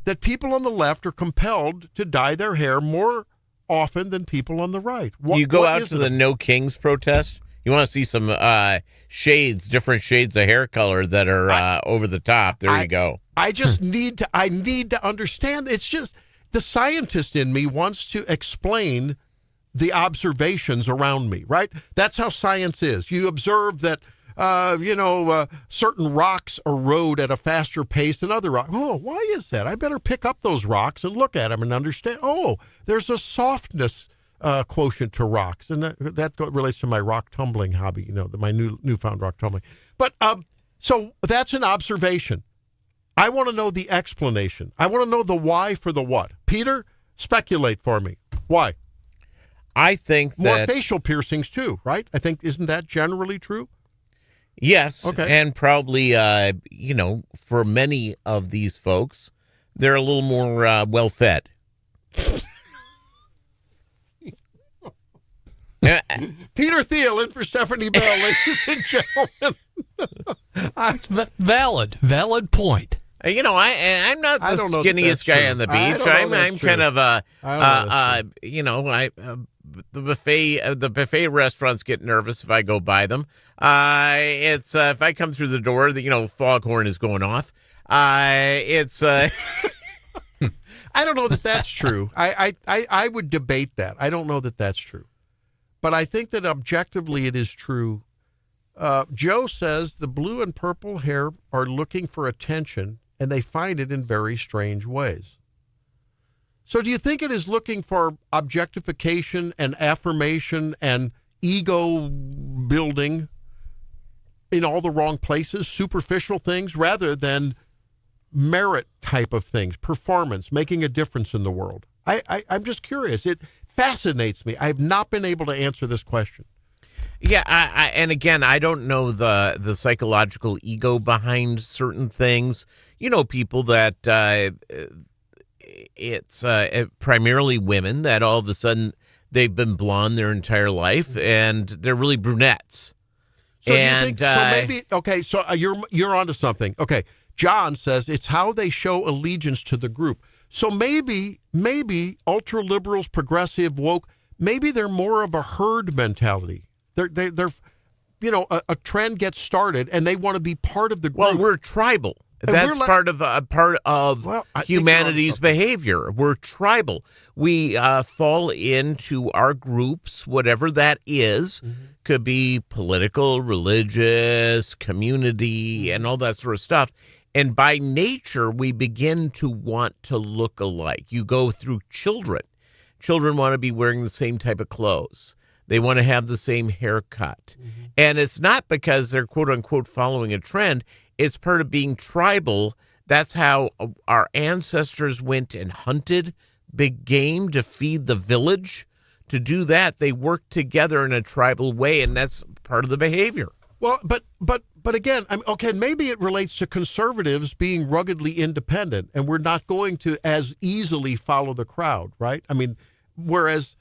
that people on the left are compelled to dye their hair more often than people on the right? You go out to the No Kings protest. You want to see some different shades of hair color that are over the top. There you go. I just need to understand. It's just the scientist in me wants to explain the observations around me, right? That's how science is. You observe that, certain rocks erode at a faster pace than other rocks. Oh, why is that? I better pick up those rocks and look at them and understand. Oh, there's a softness quotient to rocks, and that relates to my rock tumbling hobby, my newfound rock tumbling. But so that's an observation. I want to know the explanation. I want to know the why for the what. Peter, speculate for me. Why? I think more facial piercings too, right? I think, isn't that generally true? Yes. Okay. And probably, for many of these folks, they're a little more well-fed. Peter Thiel in for Stephanie Bell, ladies and gentlemen. Valid point. I'm not the skinniest guy on the beach. I'm kind of the buffet restaurants get nervous if I go by them. It's if I come through the door, the foghorn is going off. It's. I don't know that that's true. I would debate that. I don't know that that's true. But I think that objectively it is true. Joe says the blue and purple hair are looking for attention, and they find it in very strange ways. So do you think it is looking for objectification and affirmation and ego building in all the wrong places, superficial things, rather than merit type of things, performance, making a difference in the world? I'm just curious. It fascinates me. I have not been able to answer this question. Yeah, and again, I don't know the psychological ego behind certain things. People that it's primarily women that all of a sudden they've been blonde their entire life and they're really brunettes. So you're onto something. Okay, John says it's how they show allegiance to the group. So maybe ultra liberals, progressive, woke, maybe they're more of a herd mentality. They're a trend gets started and they want to be part of the group. Well, we're tribal. That's part of humanity's behavior. We're tribal. We fall into our groups, whatever that is. Mm-hmm. Could be political, religious, community, and all that sort of stuff. And by nature, we begin to want to look alike. You go through children. Children want to be wearing the same type of clothes. They want to have the same haircut. Mm-hmm. And it's not because they're, quote unquote, following a trend. It's part of being tribal. That's how our ancestors went and hunted big game to feed the village. To do that, they worked together in a tribal way, and that's part of the behavior. Well, but again, maybe it relates to conservatives being ruggedly independent, and we're not going to as easily follow the crowd, right? I mean, whereas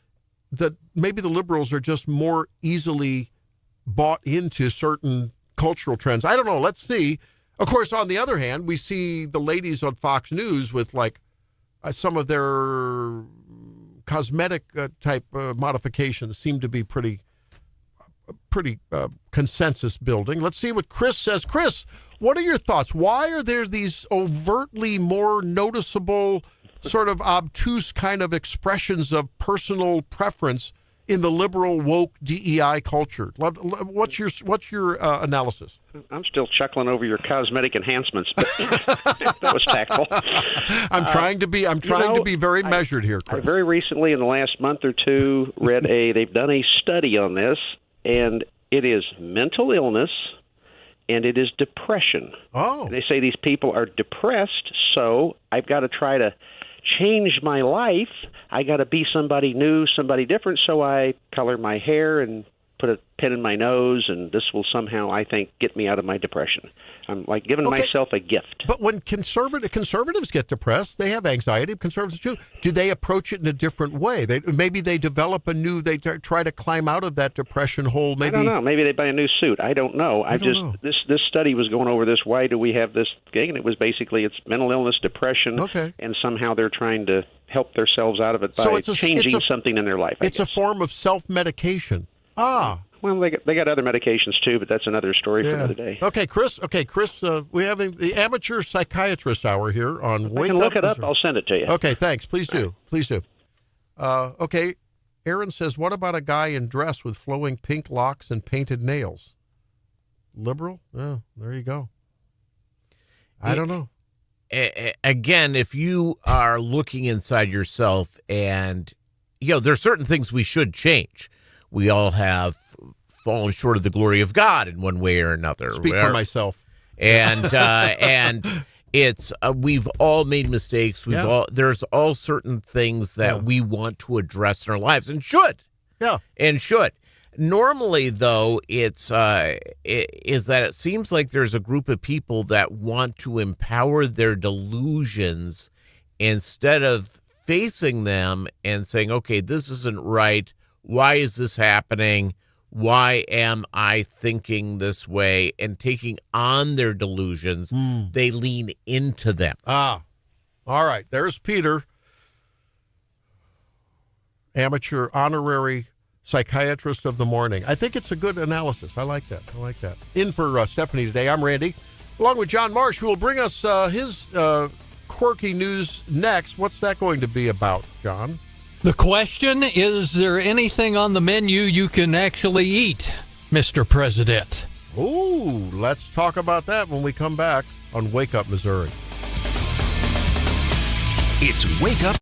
maybe the liberals are just more easily bought into certain cultural trends. I don't know. Let's see. Of course, on the other hand, we see the ladies on Fox News with some of their cosmetic type modifications seem to be pretty consensus building. Let's see what Chris says. Chris, what are your thoughts? Why are there these overtly more noticeable, sort of obtuse kind of expressions of personal preference in the liberal woke DEI culture? What's your analysis? I'm still chuckling over your cosmetic enhancements, but that was tactful. I'm trying to be very measured here, Chris. I very recently, in the last month or two, they've done a study on this, and it is mental illness and it is depression. Oh. And they say these people are depressed, so I've got to try to change my life. I got to be somebody new, somebody different, so I color my hair and put a pin in my nose, and this will somehow, I think, get me out of my depression. I'm like giving myself a gift. But when conservatives get depressed, they have anxiety. Conservatives too. Do they approach it in a different way? Maybe they develop they try to climb out of that depression hole. Maybe I don't know. Maybe they buy a new suit. I don't know. I don't know. This study was going over this. Why do we have this thing? And it was basically it's mental illness, depression, and somehow they're trying to help themselves out of it by changing something in their life. It's a form of self-medication. Well, they got other medications too, but that's another story for another day. Okay, Chris. We have the amateur psychiatrist hour here on Wake Up. I can look it up. I'll send it to you. Okay, thanks. Please do. Okay, Aaron says, what about a guy in dress with flowing pink locks and painted nails? Liberal? Oh, there you go. I don't know. Again, if you are looking inside yourself and, there are certain things we should change. We all have fallen short of the glory of God in one way or another. Speak for myself. And it's we've all made mistakes. There's all certain things that we want to address in our lives and should. Yeah. And should. Normally, though, is that it seems like there's a group of people that want to empower their delusions instead of facing them and saying, okay, this isn't right. Why is this happening? Why am I thinking this way? And taking on their delusions, they lean into them. All right. There's Peter, amateur honorary psychiatrist of the morning. I think it's a good analysis. I like that. In for Stephanie today, I'm Randy, along with John Marsh, who will bring us his quirky news next. What's that going to be about, John? The question, is there anything on the menu you can actually eat, Mr. President? Ooh, let's talk about that when we come back on Wake Up Missouri. It's Wake Up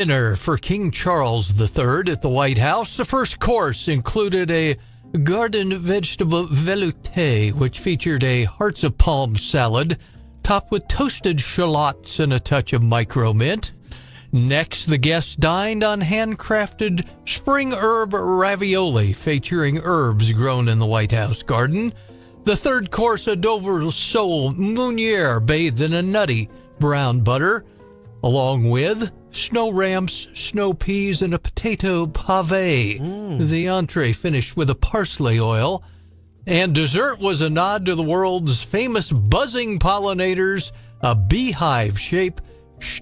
Dinner for King Charles III at the White House. The first course included a garden vegetable velouté, which featured a hearts of palm salad topped with toasted shallots and a touch of micro mint. Next, the guests dined on handcrafted spring herb ravioli featuring herbs grown in the White House garden. The third course, a Dover sole meunière bathed in a nutty brown butter, along with snow ramps, snow peas, and a potato pave. The entree finished with a parsley oil. And dessert was a nod to the world's famous buzzing pollinators, a beehive-shaped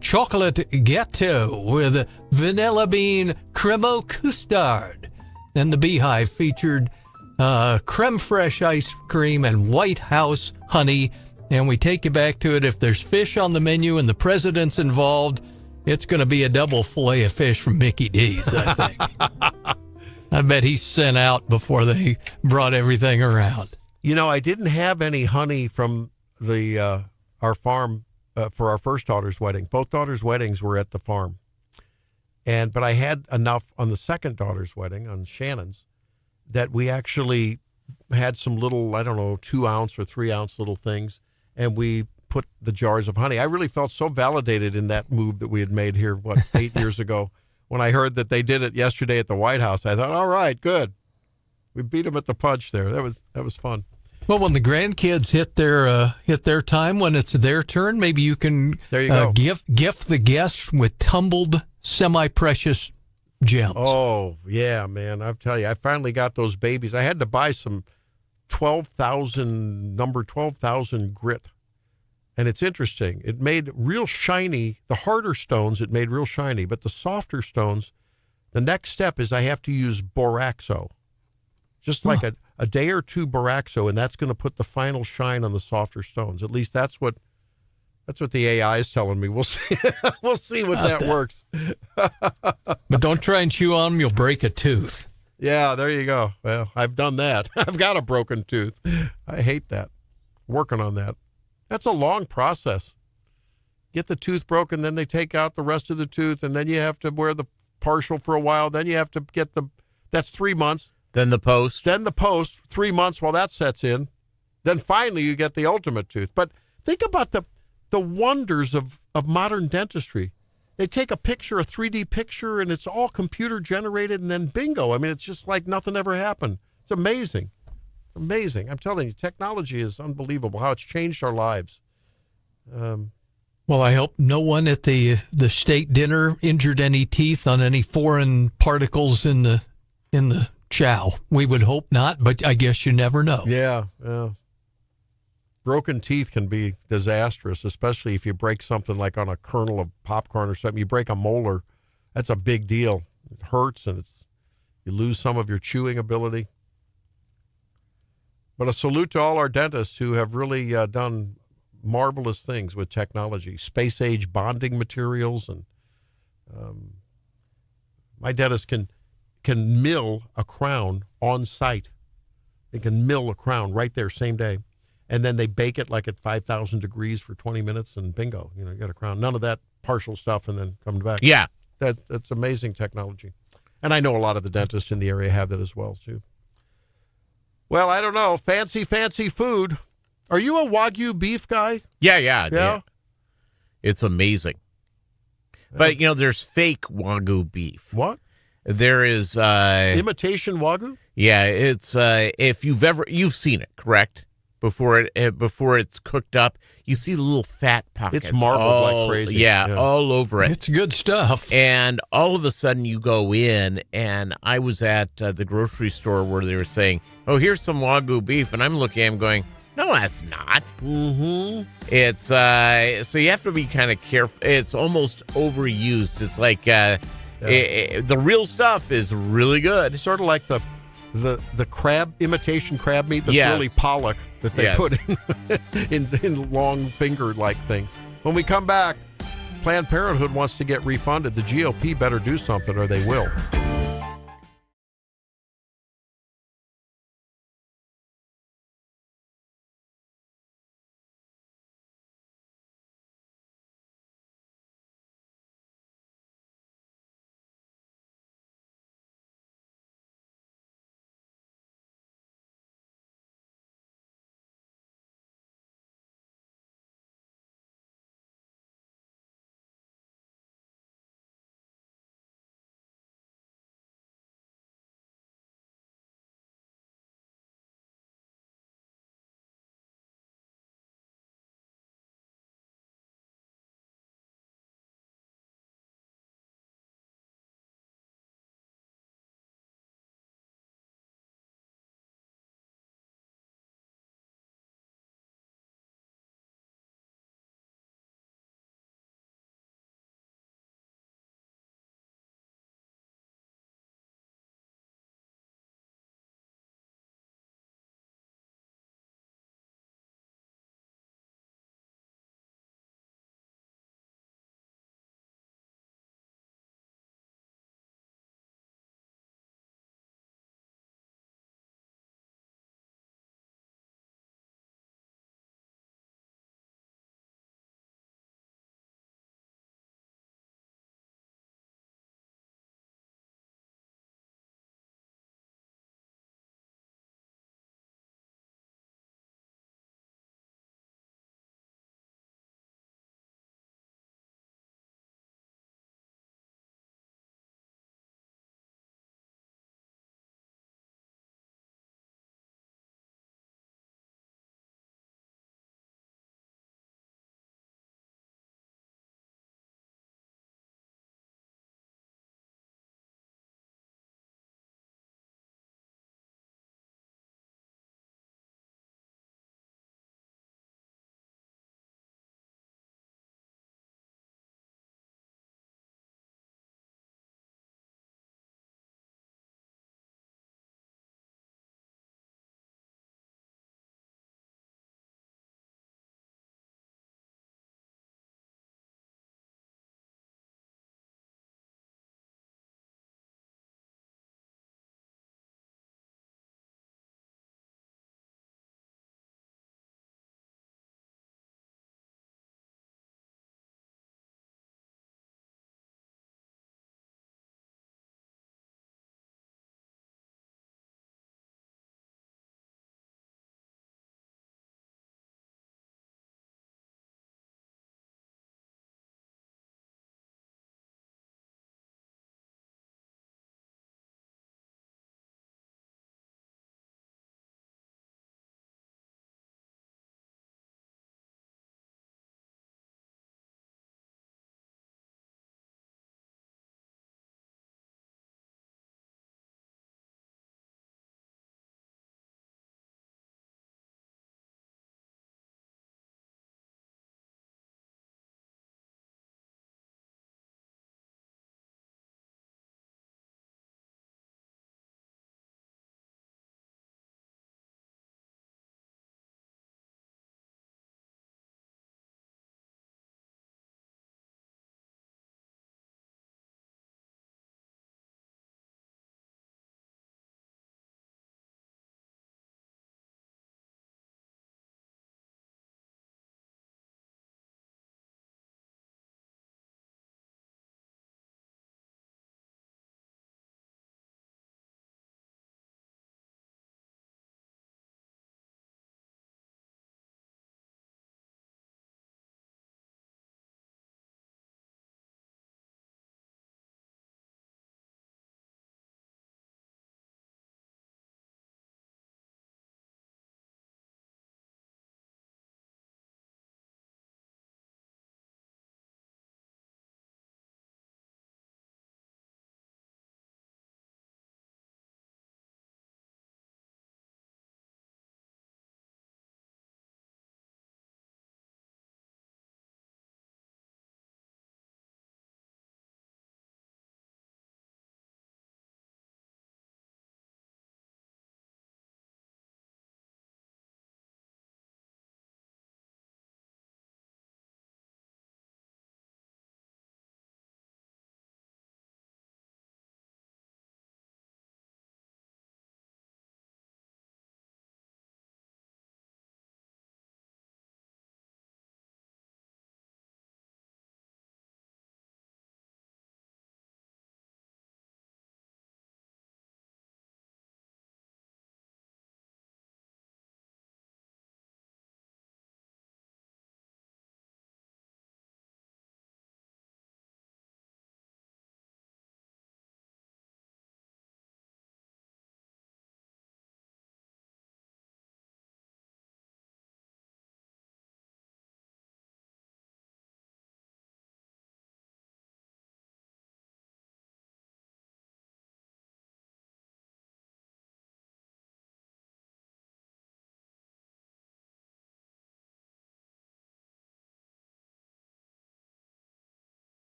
chocolate gâteau with vanilla bean crème custard. And the beehive featured creme fraiche ice cream and White House honey. And we take you back to it. If there's fish on the menu and the president's involved, it's going to be a double fillet of fish from Mickey D's, I think. I bet he's sent out before they brought everything around. You know, I didn't have any honey from the our farm for our first daughter's wedding. Both daughters' weddings were at the farm. But I had enough on the second daughter's wedding, on Shannon's, that we actually had some little, 2-ounce or 3-ounce little things, and we put the jars of honey. I really felt so validated in that move that we had made here, 8 years ago. When I heard that they did it yesterday at the White House, I thought, all right, good. We beat them at the punch there. That was fun. Well, when the grandkids hit their time, when it's their turn, maybe you can gift the guests with tumbled semi-precious gems. Oh, yeah, man. I'll tell you, I finally got those babies. I had to buy some number 12,000 grit. And it's interesting. It made real shiny. The harder stones, it made real shiny. But the softer stones, the next step is I have to use Boraxo. Just like a day or two Boraxo, and that's going to put the final shine on the softer stones. At least that's what the AI is telling me. We'll see. We'll see what that works. But don't try and chew on them. You'll break a tooth. Yeah, there you go. Well, I've done that. I've got a broken tooth. I hate that. Working on that. That's a long process. Get the tooth broken, then they take out the rest of the tooth, and then you have to wear the partial for a while. Then you have to get that's 3 months. Then the post. 3 months while that sets in. Then finally you get the ultimate tooth. But think about the wonders of modern dentistry. They take a picture, a 3D picture, and it's all computer generated, and then bingo. I mean, it's just like nothing ever happened. It's amazing. Amazing. I'm telling you, technology is unbelievable, how it's changed our lives. Well, I hope no one at the state dinner injured any teeth on any foreign particles in the chow. We would hope not, but I guess you never know. Yeah. Broken teeth can be disastrous, especially if you break something like on a kernel of popcorn or something. You break a molar, that's a big deal. It hurts, and you lose some of your chewing ability. But a salute to all our dentists who have really done marvelous things with technology, space-age bonding materials. And my dentist can mill a crown on site. They can mill a crown right there, same day. And then they bake it like at 5,000 degrees for 20 minutes, and bingo, you got a crown. None of that partial stuff and then come back. Yeah. That's amazing technology. And I know a lot of the dentists in the area have that as well, too. Well, I don't know. Fancy food. Are you a Wagyu beef guy? Yeah. It's amazing. But, there's fake Wagyu beef. What? There is... imitation Wagyu? Yeah, it's... if you've seen it, correct? Before it's cooked up, you see the little fat pockets. It's marbled like crazy. Yeah, all over it. It's good stuff. And all of a sudden you go in, and I was at the grocery store where they were saying, oh, here's some Wagyu beef. And I'm looking at him going, no, that's not. Mm-hmm. It's, so you have to be kind of careful. It's almost overused. It's like the real stuff is really good. It's sort of like the crab, imitation crab meat that's really pollock that they put in long finger-like things. When we come back, Planned Parenthood wants to get refunded. The GOP better do something or they will.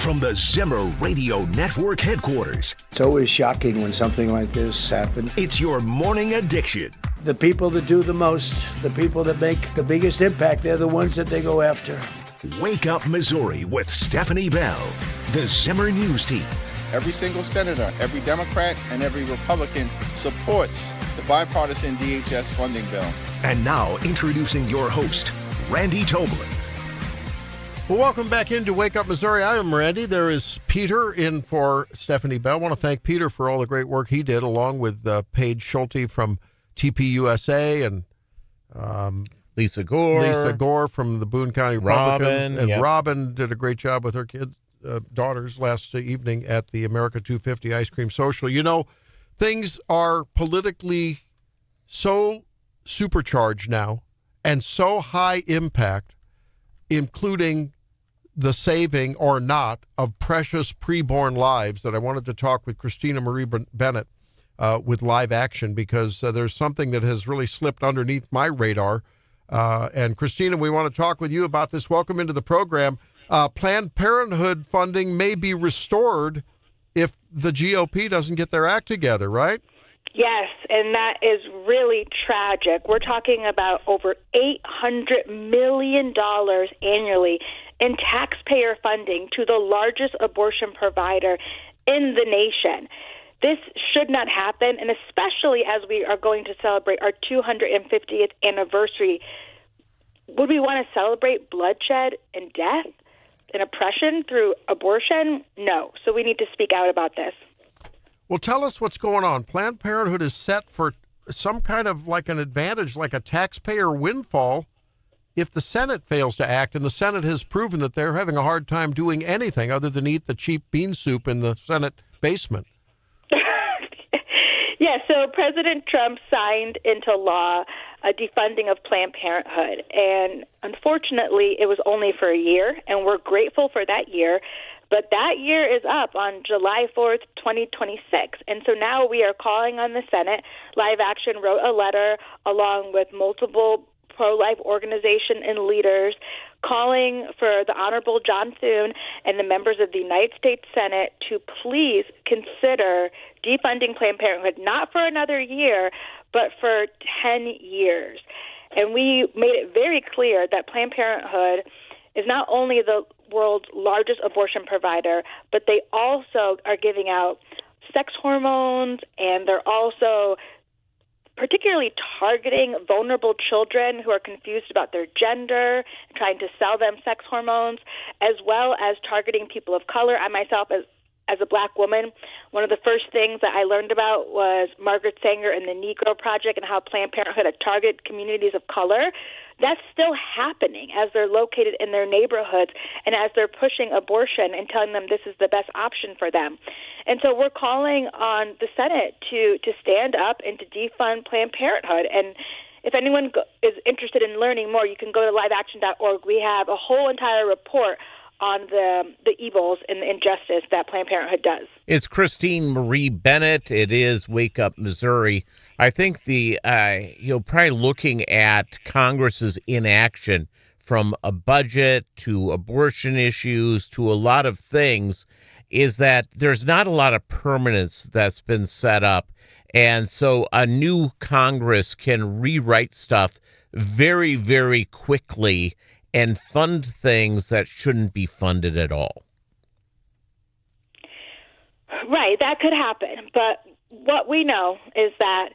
From the Zimmer Radio Network headquarters, It's always shocking when something like this happens. it's your morning addiction. The people that do the most, the people that make the biggest impact, they're the ones that they go after. Wake Up Missouri with Stephanie Bell, the Zimmer News Team. Every single senator, every Democrat, and every Republican supports the bipartisan DHS funding bill. And now introducing your host, Randy Tobler. Well, welcome back into Wake Up Missouri. I am Randy. There is Peter in for Stephanie Bell. I want to thank Peter for all the great work he did, along with Paige Schulte from TPUSA and Lisa Gore from the Boone County Republicans. Robin did a great job with her kids, daughters last evening at the America 250 Ice Cream Social. You know, things are politically so supercharged now and so high impact, including the saving or not of precious preborn lives, that I wanted to talk with Christina Marie Bennett with Live Action, because there's something that has really slipped underneath my radar. And Christina, we want to talk with you about this. Welcome into the program. Planned Parenthood funding may be restored if the GOP doesn't get their act together, right? Yes, and that is really tragic. We're talking about over $800 million annually in taxpayer funding to the largest abortion provider in the nation. This should not happen, and especially as we are going to celebrate our 250th anniversary. Would we want to celebrate bloodshed and death and oppression through abortion? No. So we need to speak out about this. Well, tell us what's going on. Planned Parenthood is set for some kind of like an advantage, like a taxpayer windfall, if the Senate fails to act. And the Senate has proven that they're having a hard time doing anything other than eat the cheap bean soup in the Senate basement. Yeah, so President Trump signed into law a defunding of Planned Parenthood. And unfortunately, it was only for a year, and we're grateful for that year. But that year is up on July 4th, 2026. And so now we are calling on the Senate. Live Action wrote a letter along with multiple pro-life organization and leaders calling for the Honorable John Thune and the members of the United States Senate to please consider defunding Planned Parenthood, not for another year, but for 10 years. And we made it very clear that Planned Parenthood is not only the world's largest abortion provider, but they also are giving out sex hormones, and they're also particularly targeting vulnerable children who are confused about their gender, trying to sell them sex hormones, as well as targeting people of color. I myself, as a black woman, one of the first things that I learned about was Margaret Sanger and the Negro Project and how Planned Parenthood had targeted communities of color. That's still happening as they're located in their neighborhoods and as they're pushing abortion and telling them this is the best option for them. And so we're calling on the Senate to stand up and to defund Planned Parenthood. And if anyone is interested in learning more, you can go to liveaction.org. We have a whole entire report on the evils and the injustice that Planned Parenthood does. It's Christine Marie Bennett. It is Wake Up Missouri. I think probably looking at Congress's inaction from a budget to abortion issues to a lot of things is that there's not a lot of permanence that's been set up. And so a new Congress can rewrite stuff very, very quickly and fund things that shouldn't be funded at all. Right, that could happen. But what we know is that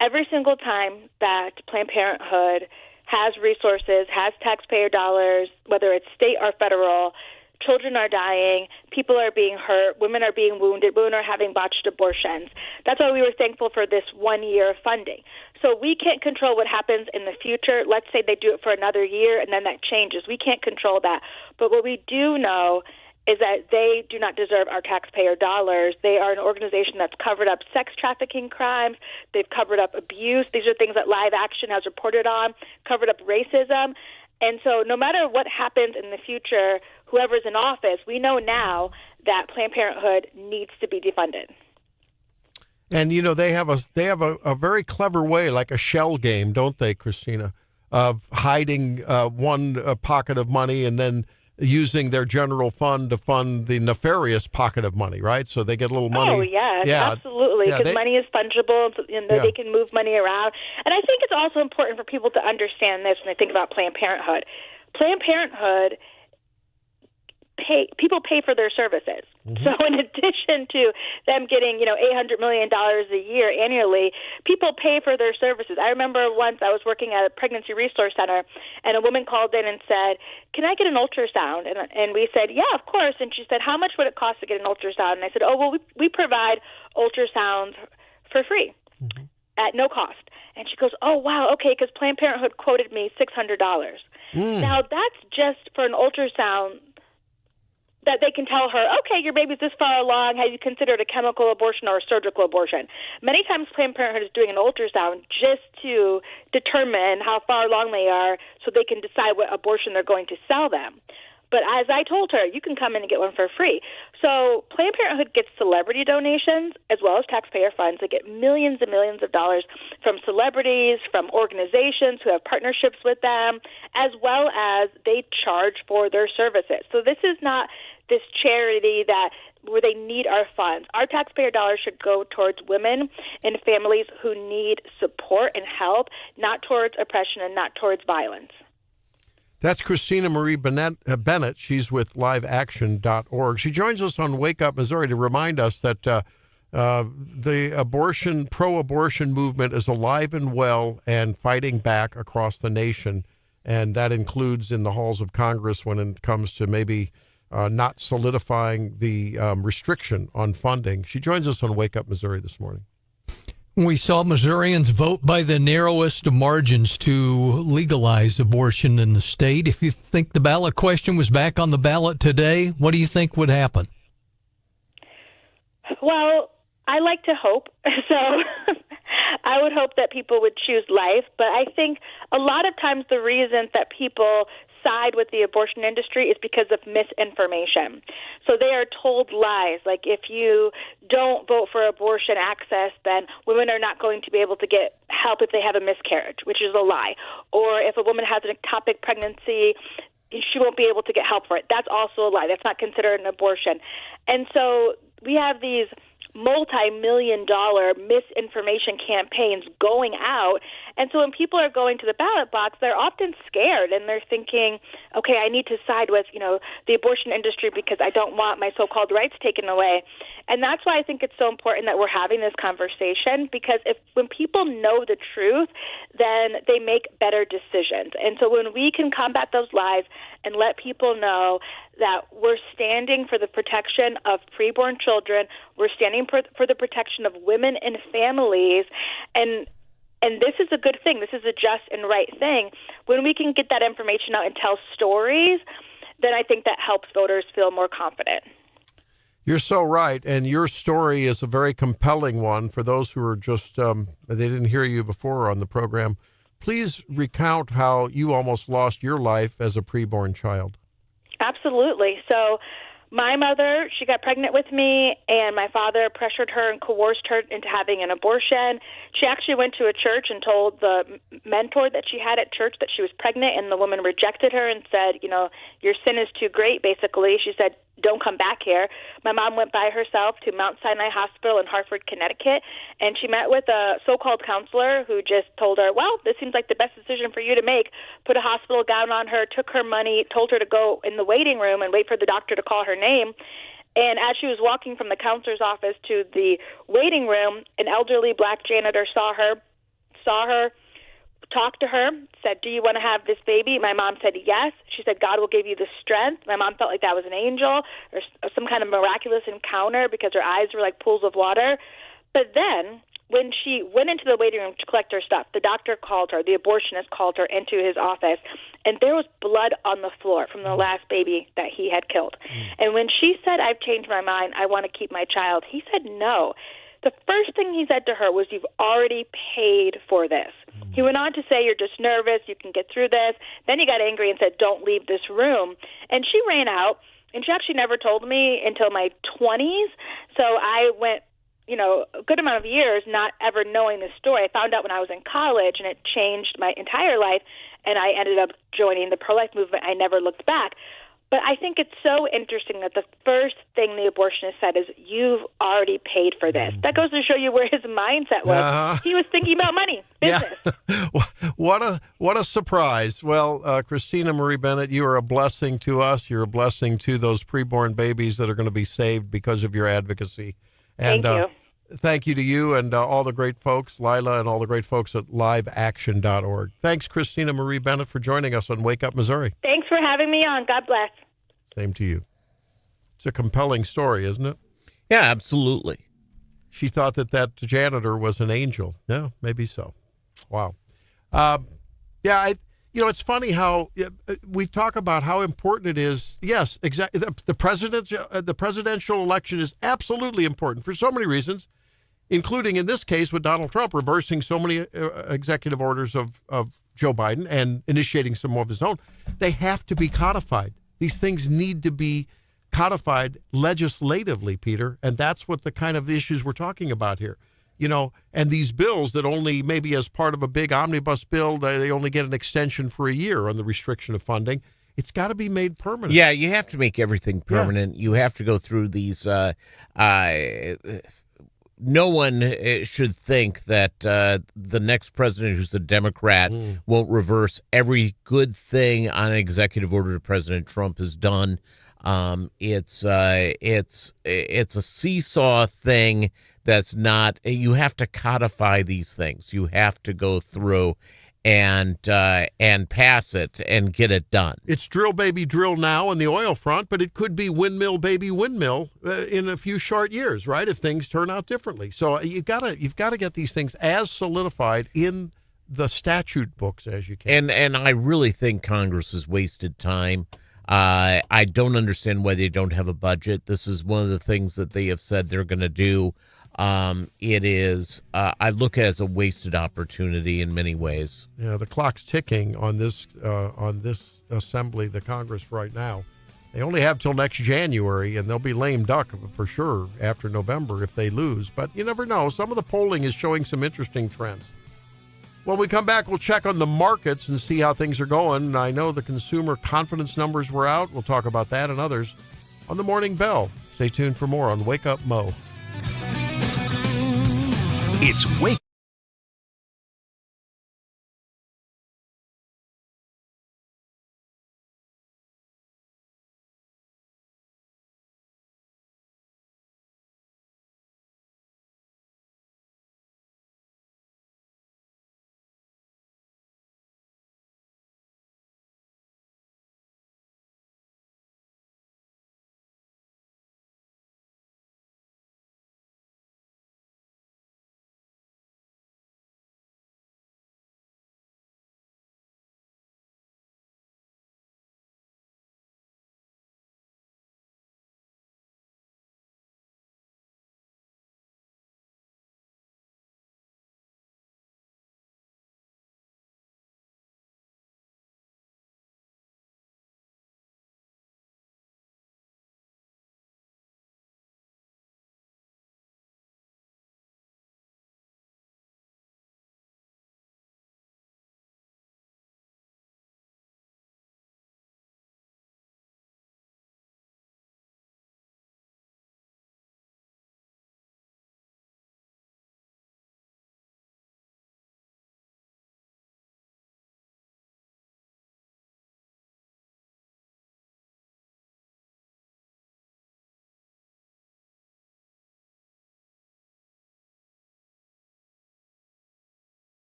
every single time that Planned Parenthood has resources, has taxpayer dollars, whether it's state or federal, children are dying, people are being hurt, women are being wounded, women are having botched abortions. That's why we were thankful for this 1 year of funding. So we can't control what happens in the future. Let's say they do it for another year and then that changes. We can't control that. But what we do know is that they do not deserve our taxpayer dollars. They are an organization that's covered up sex trafficking crimes. They've covered up abuse. These are things that Live Action has reported on, covered up racism. And so no matter what happens in the future, whoever's in office, we know now that Planned Parenthood needs to be defunded. And, you know, they have a very clever way, like a shell game, don't they, Christina, of hiding one pocket of money and then using their general fund to fund the nefarious pocket of money, right? So they get a little money. Oh, yes, absolutely, because money is fungible, and they can move money around. And I think it's also important for people to understand this when they think about Planned Parenthood. Planned Parenthood, people pay for their services. Mm-hmm. So in addition to them getting, $800 million a year annually, people pay for their services. I remember once I was working at a pregnancy resource center, and a woman called in and said, "Can I get an ultrasound?" And we said, "Yeah, of course." And she said, "How much would it cost to get an ultrasound?" And I said, "Oh, well, we provide ultrasounds for free at no cost." And she goes, "Oh, wow, okay, because Planned Parenthood quoted me $600. Now, that's just for an ultrasound that they can tell her, okay, your baby's this far along. Have you considered a chemical abortion or a surgical abortion? Many times Planned Parenthood is doing an ultrasound just to determine how far along they are so they can decide what abortion they're going to sell them. But as I told her, you can come in and get one for free. So Planned Parenthood gets celebrity donations as well as taxpayer funds. They get millions and millions of dollars from celebrities, from organizations who have partnerships with them, as well as they charge for their services. So this is not this charity where they need our funds. Our taxpayer dollars should go towards women and families who need support and help, not towards oppression and not towards violence. That's Christina Marie Bennett. She's with liveaction.org. She joins us on Wake Up Missouri to remind us that the pro-abortion movement is alive and well and fighting back across the nation. And that includes in the halls of Congress when it comes to maybe not solidifying the restriction on funding. She joins us on Wake Up Missouri this morning. We saw Missourians vote by the narrowest of margins to legalize abortion in the state. If you think the ballot question was back on the ballot today, what do you think would happen? Well, I like to hope. So I would hope that people would choose life. But I think a lot of times the reason that people side with the abortion industry is because of misinformation. So they are told lies, like if you don't vote for abortion access, then women are not going to be able to get help if they have a miscarriage, which is a lie. Or if a woman has an ectopic pregnancy, she won't be able to get help for it. That's also a lie. That's not considered an abortion. And so we have these multi-million-dollar misinformation campaigns going out. And so when people are going to the ballot box, they're often scared and they're thinking, okay, I need to side with, the abortion industry because I don't want my so-called rights taken away. And that's why I think it's so important that we're having this conversation, because when people know the truth, then they make better decisions. And so when we can combat those lies and let people know that we're standing for the protection of preborn children, we're standing for the protection of women and families, and this is a good thing. This is a just and right thing. When we can get that information out and tell stories, then I think that helps voters feel more confident. You're so right, and your story is a very compelling one. For those who are just, they didn't hear you before on the program, please recount how you almost lost your life as a preborn child. Absolutely. So my mother, she got pregnant with me, and my father pressured her and coerced her into having an abortion. She actually went to a church and told the mentor that she had at church that she was pregnant, and the woman rejected her and said, your sin is too great, basically. She said, don't come back here. My mom went by herself to Mount Sinai Hospital in Hartford, Connecticut, and she met with a so-called counselor who just told her, well, this seems like the best decision for you to make, put a hospital gown on her, took her money, told her to go in the waiting room and wait for the doctor to call her name. And as she was walking from the counselor's office to the waiting room, an elderly black janitor saw her, talked to her, said, do you want to have this baby? My mom said yes. She said, God will give you the strength. My mom felt like that was an angel or some kind of miraculous encounter because her eyes were like pools of water. But then when she went into the waiting room to collect her stuff, the doctor called her, the abortionist called her into his office, and there was blood on the floor from the last baby that he had killed. And when she said, I've changed my mind, I want to keep my child, he said no. The first thing he said to her was, you've already paid for this. He went on to say, you're just nervous, you can get through this. Then he got angry and said, don't leave this room. And she ran out, and she actually never told me until my 20s. So I went, a good amount of years not ever knowing this story. I found out when I was in college, and it changed my entire life, and I ended up joining the pro-life movement. I never looked back. But I think it's so interesting that the first thing the abortionist said is, "You've already paid for this." That goes to show you where his mindset was. He was thinking about money, business. Yeah. What a surprise. Well, Christina Marie Bennett, you are a blessing to us. You're a blessing to those preborn babies that are going to be saved because of your advocacy. And, Thank you. Thank you to you and all the great folks, Lila, and all the great folks at liveaction.org. Thanks, Christina Marie Bennett, for joining us on Wake Up Missouri. Thanks for having me on. God bless. Same to you. It's a compelling story, isn't it? Yeah, absolutely. She thought that janitor was an angel. Yeah, maybe so. Wow. It's funny how we talk about how important it is. Yes, exactly. The presidential election is absolutely important for so many reasons, including in this case with Donald Trump reversing so many executive orders of Joe Biden and initiating some of his own. They have to be codified. These things need to be codified legislatively, Peter, and that's what the kind of issues we're talking about here. And these bills that only maybe as part of a big omnibus bill, they only get an extension for a year on the restriction of funding. It's got to be made permanent. Yeah, you have to make everything permanent. Yeah. You have to go through these. No one should think that the next president who's a Democrat won't reverse every good thing on an executive order that President Trump has done. It's a seesaw thing that's not. You have to codify these things. You have to go through and pass it and get it done. It's drill baby drill now on the oil front, but it could be windmill baby windmill in a few short years, right? If things turn out differently. So you've got to get these things as solidified in the statute books as you can. And I really think Congress has wasted time. I don't understand why they don't have a budget. This is one of the things that they have said they're going to do. It is, I look at it as a wasted opportunity in many ways. Yeah, the clock's ticking on this assembly, the Congress right now. They only have till next January, and they'll be lame duck for sure after November if they lose. But you never know. Some of the polling is showing some interesting trends. When we come back, we'll check on the markets and see how things are going. I know the consumer confidence numbers were out. We'll talk about that and others on the Morning Bell. Stay tuned for more on Wake Up Mo. It's Wake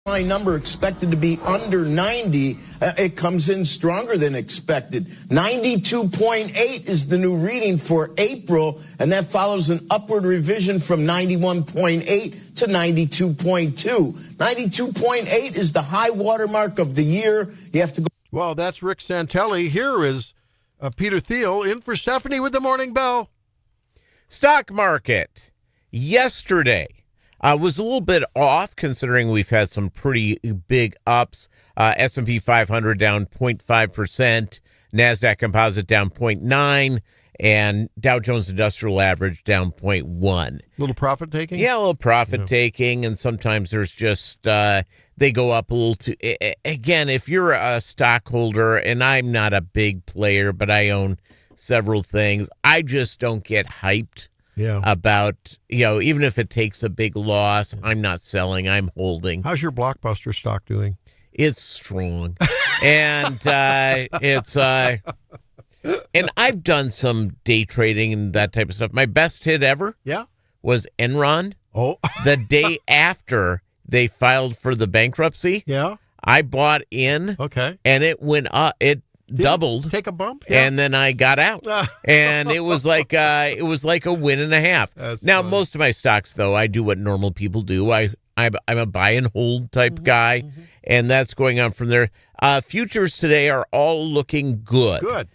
My number expected to be under 90. It comes in stronger than expected. 92.8 is the new reading for April, and that follows an upward revision from 91.8 to 92.2. 92.8 is the high watermark of the year. You have to go. Well, that's Rick Santelli. Here is Peter Thiel in for Stephanie with the Morning Bell. Stock market yesterday was a little bit off considering we've had some pretty big ups. S&P 500 down 0.5%, NASDAQ Composite down 0.9%, and Dow Jones Industrial Average down 0.1%. Little profit taking? Yeah, a little profit taking, and sometimes there's just they go up a little too. Again, if you're a stockholder, and I'm not a big player, but I own several things, I just don't get hyped. Yeah. About, even if it takes a big loss, I'm not selling, I'm holding. How's your Blockbuster stock doing? It's strong. And and I've done some day trading and that type of stuff. My best hit ever was Enron. Oh. The day after they filed for the bankruptcy. Yeah. I bought in. Okay. And it went up. It doubled. Take a bump, and then I got out, and it was like a win and a half. That's now funny. Most of my stocks, though, I do what normal people do. I'm a buy and hold type guy, and that's going on from there. Futures today are all looking good. Good.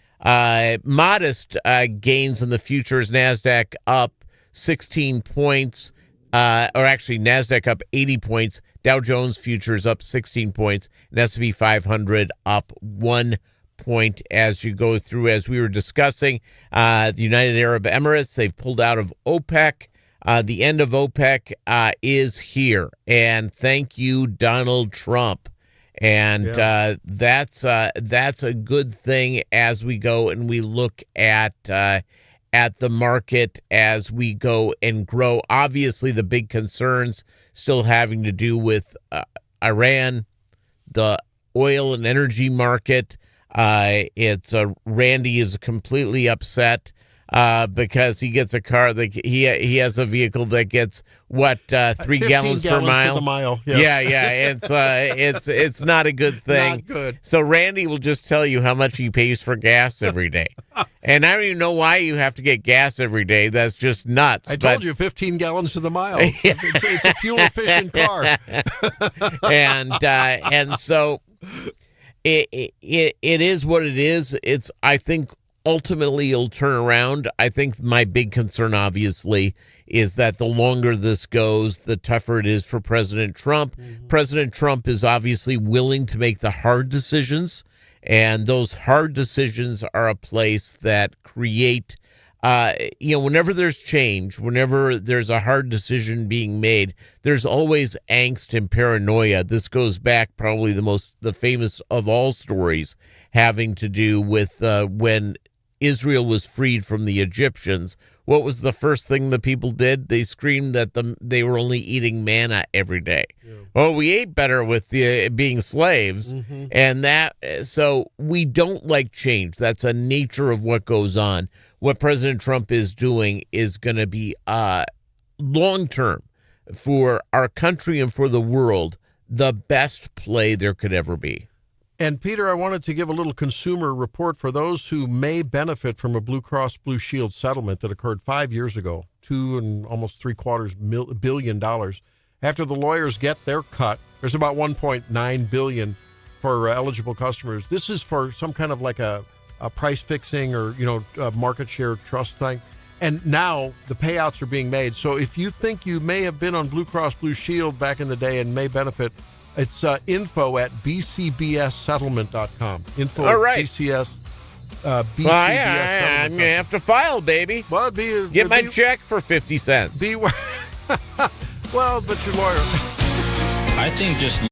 Modest gains in the futures. NASDAQ up 16 points. Or actually, NASDAQ up 80 points. Dow Jones futures up 16 points. And S&P 500 up 1 point as you go through. As we were discussing, the United Arab Emirates, they've pulled out of OPEC. The end of OPEC is here. And thank you, Donald Trump. And that's a good thing as we go and we look at the market as we go and grow. Obviously, the big concerns still having to do with Iran, the oil and energy market. Randy is completely upset because he gets a car that he has a vehicle that gets 3 gallons per mile. For the mile. Yeah. It's not a good thing. Not good. So Randy will just tell you how much he pays for gas every day. And I don't even know why you have to get gas every day. That's just nuts. I told you 15 gallons to the mile. It's a fuel efficient car. and so it is what it is. I think ultimately it'll turn around. I think my big concern, obviously, is that the longer this goes, the tougher it is for President Trump. President Trump is obviously willing to make the hard decisions, and those hard decisions are a place that create, whenever there's change, whenever there's a hard decision being made, there's always angst and paranoia. This goes back probably the famous of all stories having to do with when Israel was freed from the Egyptians. What was the first thing the people did? They screamed that they were only eating manna every day. Yeah. Oh, we ate better with being slaves. And so we don't like change. That's a nature of what goes on. What President Trump is doing is going to be long-term for our country and for the world, the best play there could ever be. And, Peter, I wanted to give a little consumer report for those who may benefit from a Blue Cross Blue Shield settlement that occurred 5 years ago, $2 and almost $750 million. After the lawyers get their cut, there's about $1.9 billion for eligible customers. This is for some kind of like a price fixing or, a market share trust thing. And now the payouts are being made. So if you think you may have been on Blue Cross Blue Shield back in the day and may benefit, it's info at bcbssettlement.com. Info All right. at BCS. BCBS I'm going to have to file, baby. Well, get my check for 50 cents. Well, but your lawyer. I think just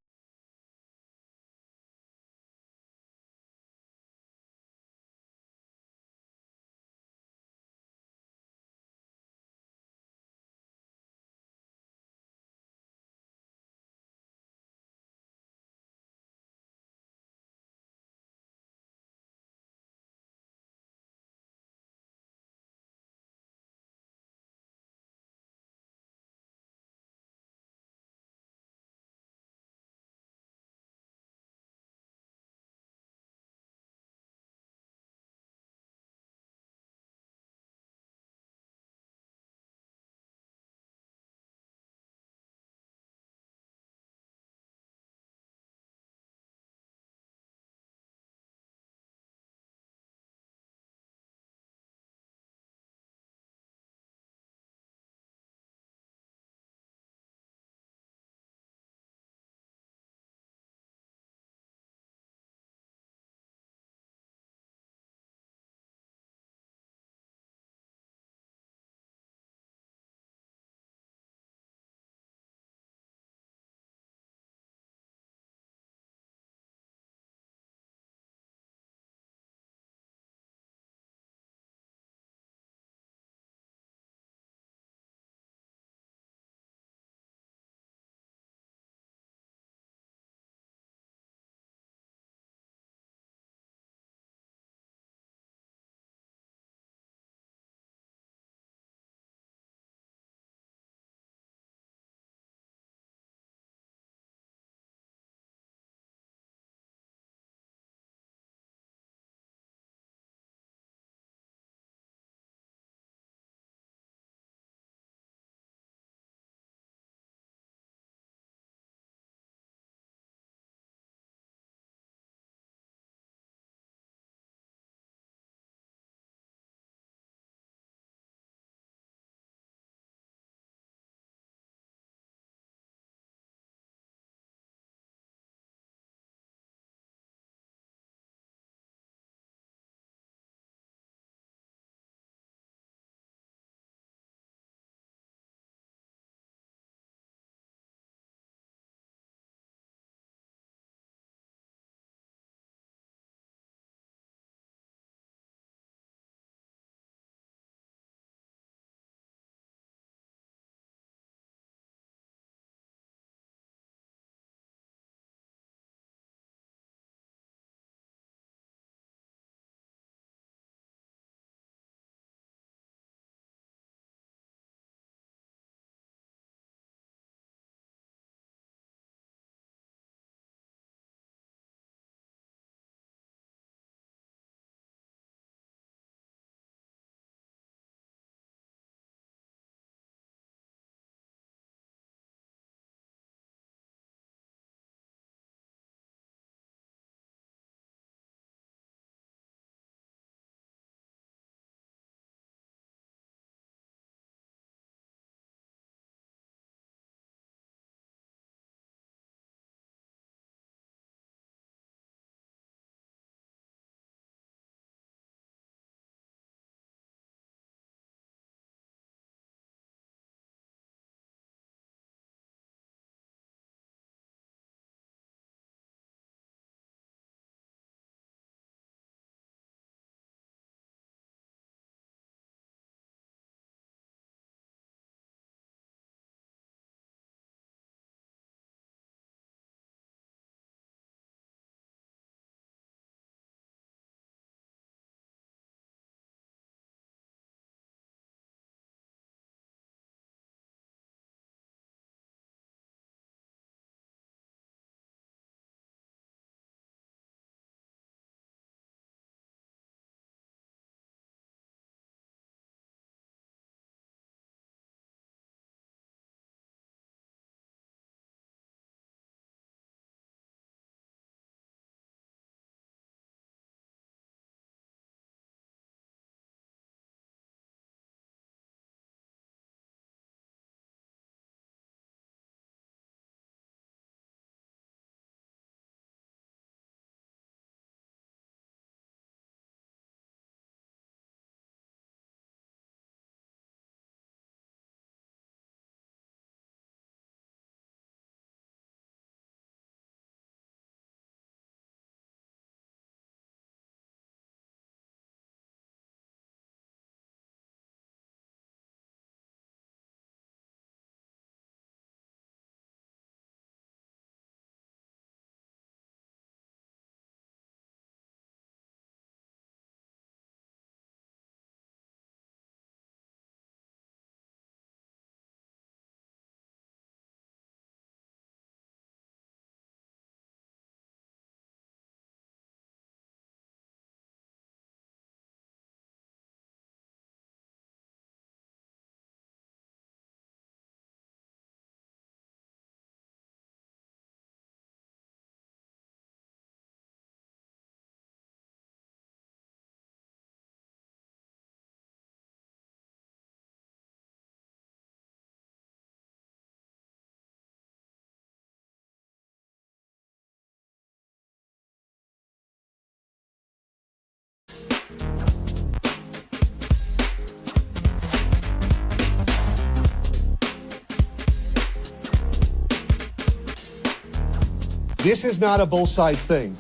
This is not a both sides thing.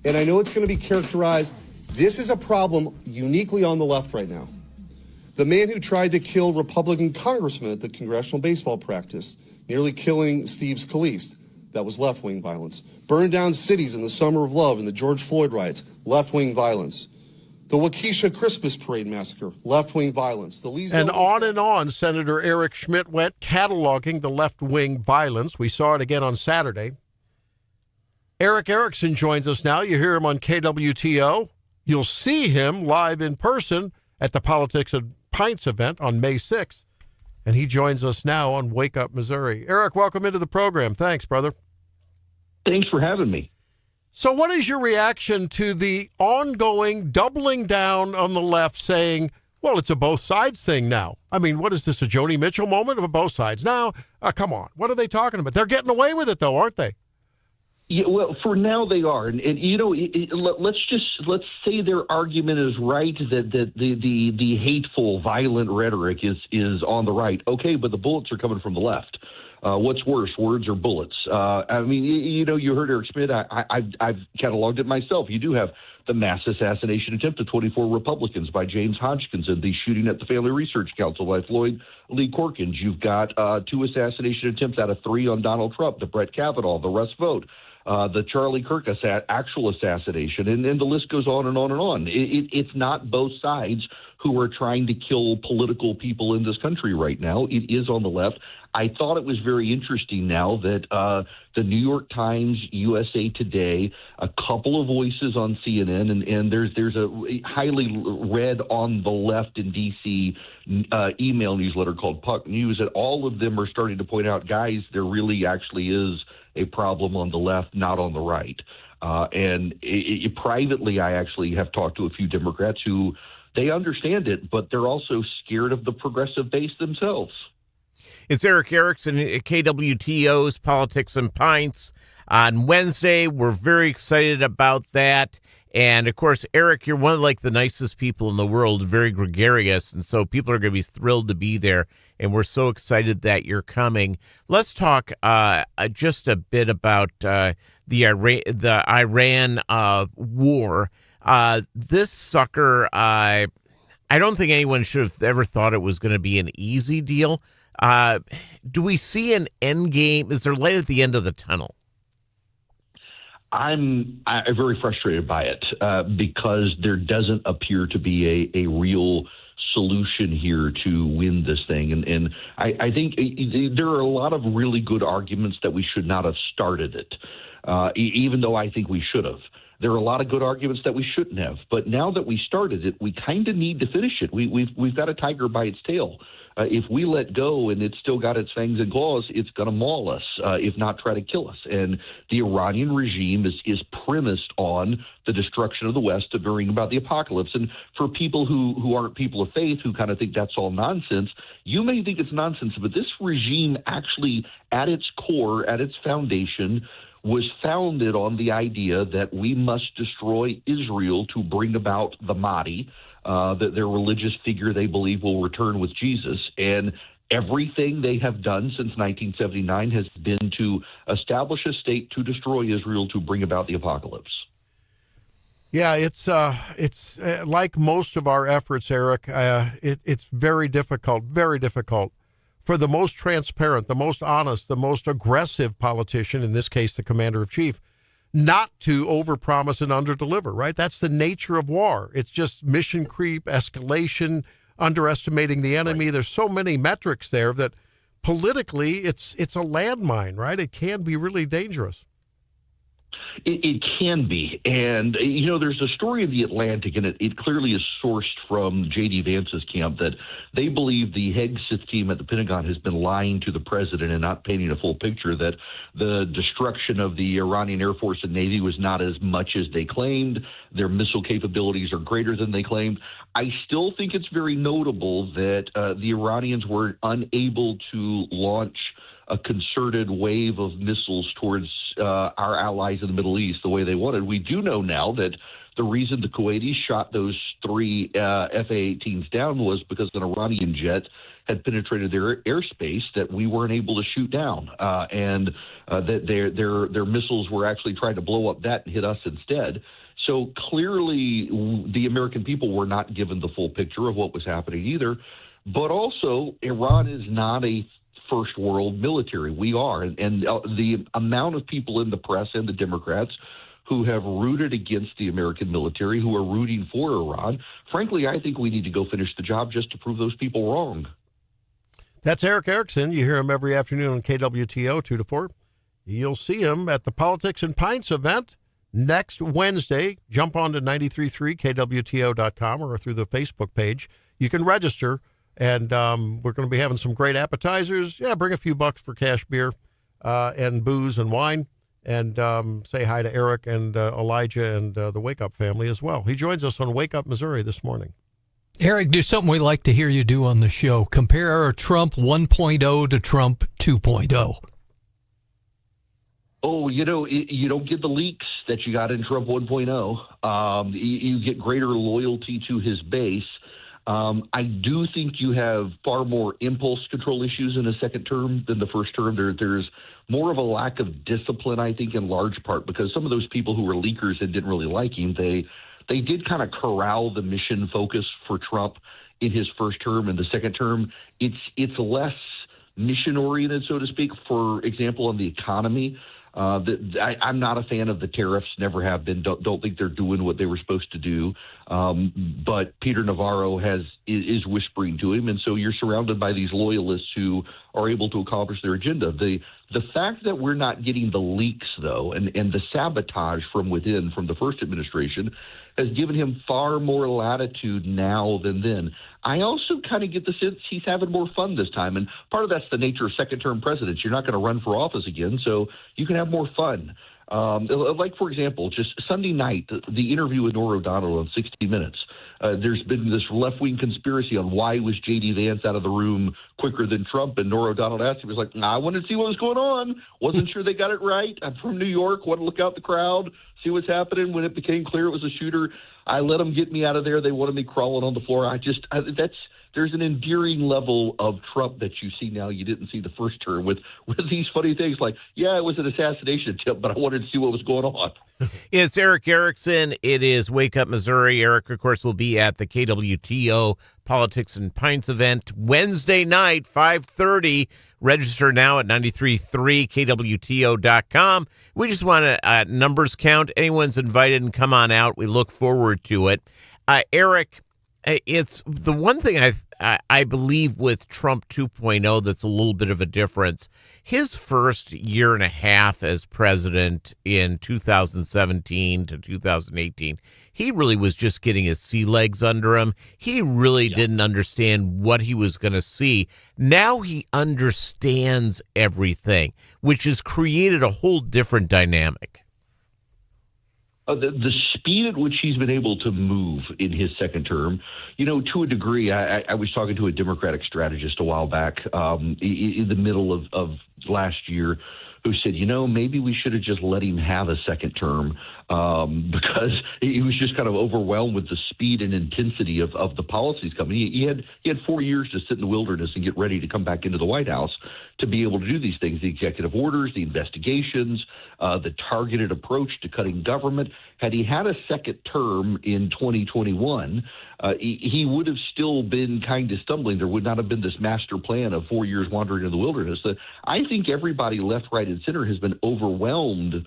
And I know it's going to be characterized, this is a problem uniquely on the left right now. The man who tried to kill Republican congressman at the congressional baseball practice, nearly killing Steve Scalise, that was left-wing violence. Burned down cities in the Summer of Love and the George Floyd riots, left-wing violence. The Waukesha Christmas Parade massacre, left-wing violence. And on, Senator Eric Schmidt went cataloging the left-wing violence. We saw it again on Saturday. Eric Erickson joins us now. You hear him on KWTO. You'll see him live in person at the Politics of Pints event on May 6th. And he joins us now on Wake Up Missouri. Eric, welcome into the program. Thanks, brother. Thanks for having me. So what is your reaction to the ongoing doubling down on the left saying, well, it's a both sides thing now? I mean, what is this, a Joni Mitchell moment of both sides? Now, come on. What are they talking about? They're getting away with it, though, aren't they? Yeah, well, for now they are, and you know, let's say their argument is right that the hateful, violent rhetoric is on the right. Okay, but the bullets are coming from the left. What's worse, words or bullets? I mean, you know, you heard Eric Schmidt. I've cataloged it myself. You do have the mass assassination attempt of 24 Republicans by James Hodgkins and the shooting at the Family Research Council by Floyd Lee Corkins. You've got 2 assassination attempts out of 3 on Donald Trump, the Brett Kavanaugh, the Russ Vogt. The Charlie Kirk actual assassination, and the list goes on and on and on. It's not both sides who are trying to kill political people in this country right now. It is on the left. I thought it was very interesting now that the New York Times, USA Today, a couple of voices on CNN, and there's a highly read on the left in D.C. Email newsletter called Puck News, and all of them are starting to point out, guys, there really actually is a problem on the left, not on the right. Privately, I actually have talked to a few Democrats who they understand it, but they're also scared of the progressive base themselves. It's Eric Erickson at KWTO's Politics and Pints on Wednesday. We're very excited about that. And, of course, Eric, you're one of, the nicest people in the world, very gregarious, and so people are going to be thrilled to be there, and we're so excited that you're coming. Let's talk just a bit about the Iran war. This sucker, I don't think anyone should have ever thought it was going to be an easy deal. Do we see an end game? Is there light at the end of the tunnel? I'm very frustrated by it because there doesn't appear to be a real solution here to win this thing. And I think there are a lot of really good arguments that we should not have started it, even though I think we should have. There are a lot of good arguments that we shouldn't have. But now that we started it, we kind of need to finish it. We've got a tiger by its tail. If we let go and it's still got its fangs and claws, it's going to maul us, if not try to kill us. And the Iranian regime is premised on the destruction of the West to bring about the apocalypse. And for people who aren't people of faith, who kind of think that's all nonsense, you may think it's nonsense, but this regime actually, at its core, at its foundation, was founded on the idea that we must destroy Israel to bring about the Mahdi, their religious figure they believe will return with Jesus. And everything they have done since 1979 has been to establish a state to destroy Israel to bring about the apocalypse. Yeah, it's like most of our efforts, Eric. It's very difficult for the most transparent, the most honest, the most aggressive politician, in this case, the commander-in-chief, not to overpromise and underdeliver, right? That's the nature of war. It's just mission creep, escalation, underestimating the enemy. Right. There's so many metrics there that politically it's a landmine, right? It can be really dangerous. It can be. And, there's a story in The Atlantic, and it clearly is sourced from J.D. Vance's camp, that they believe the Hegseth team at the Pentagon has been lying to the president and not painting a full picture, that the destruction of the Iranian Air Force and Navy was not as much as they claimed. Their missile capabilities are greater than they claimed. I still think it's very notable that the Iranians were unable to launch a concerted wave of missiles towards our allies in the Middle East the way they wanted. We do know now that the reason the Kuwaitis shot those 3 F-A-18s down was because an Iranian jet had penetrated their airspace that we weren't able to shoot down, and that their missiles were actually trying to blow up that and hit us instead. So clearly, the American people were not given the full picture of what was happening either. But also, Iran is not a first world military. We are. And the amount of people in the press and the Democrats who have rooted against the American military, who are rooting for Iran, frankly, I think we need to go finish the job just to prove those people wrong. That's Eric Erickson. You hear him every afternoon on KWTO 2 to 4. You'll see him at the Politics and Pints event next Wednesday. Jump on to 93.3 KWTO.com or through the Facebook page. You can register, and we're going to be having some great appetizers. Yeah, bring a few bucks for cash beer and booze and wine, and say hi to Eric and Elijah and the Wake Up family as well. He joins us on Wake Up Missouri this morning. Eric, do something we like to hear you do on the show. Compare Trump 1.0 to Trump 2.0. Oh, you don't get the leaks that you got in Trump 1.0. You get greater loyalty to his base. I do think you have far more impulse control issues in a second term than the first term. There's more of a lack of discipline, I think, in large part because some of those people who were leakers and didn't really like him, they did kind of corral the mission focus for Trump in his first term. In the second term, it's less mission oriented, so to speak. For example, on the economy. I'm not a fan of the tariffs, never have been. Don't think they're doing what they were supposed to do. But Peter Navarro is whispering to him, and so you're surrounded by these loyalists who are able to accomplish their agenda. The fact that we're not getting the leaks, though, and the sabotage from within from the first administration has given him far more latitude now than then. I also kind of get the sense he's having more fun this time, and part of that's the nature of second-term presidents. You're not going to run for office again, so you can have more fun. Like, for example, just Sunday night, the interview with Norah O'Donnell on 60 Minutes. There's been this left-wing conspiracy on why was J.D. Vance out of the room quicker than Trump, and Norah O'Donnell asked him, he was like, I wanted to see what was going on. Wasn't sure they got it right. I'm from New York, want to look out the crowd, see what's happening. When it became clear it was a shooter, I let them get me out of there. They wanted me crawling on the floor. There's an endearing level of Trump that you see now you didn't see the first term with these funny things like, yeah, it was an assassination attempt, but I wanted to see what was going on. It's Eric Erickson. It is Wake Up Missouri. Eric, of course, will be at the KWTO Politics and Pints event Wednesday night, 5:30. Register now at 93.3 KWTO.com. We just want to numbers count. Anyone's invited and come on out. We look forward to it. Eric, it's the one thing I believe with Trump 2.0 that's a little bit of a difference. His first year and a half as president in 2017 to 2018, he really was just getting his sea legs under him. He really didn't understand what he was going to see. Now he understands everything, which has created a whole different dynamic. The speed at which he's been able to move in his second term, to a degree, I was talking to a Democratic strategist a while back in the middle of last year who said, maybe we should have just let him have a second term because he was just kind of overwhelmed with the speed and intensity of the policies coming. He had 4 years to sit in the wilderness and get ready to come back into the White House to be able to do these things, the executive orders, the investigations, the targeted approach to cutting government. Had he had a second term in 2021, he would have still been kind of stumbling. There would not have been this master plan of 4 years wandering in the wilderness. I think everybody left, right, and center has been overwhelmed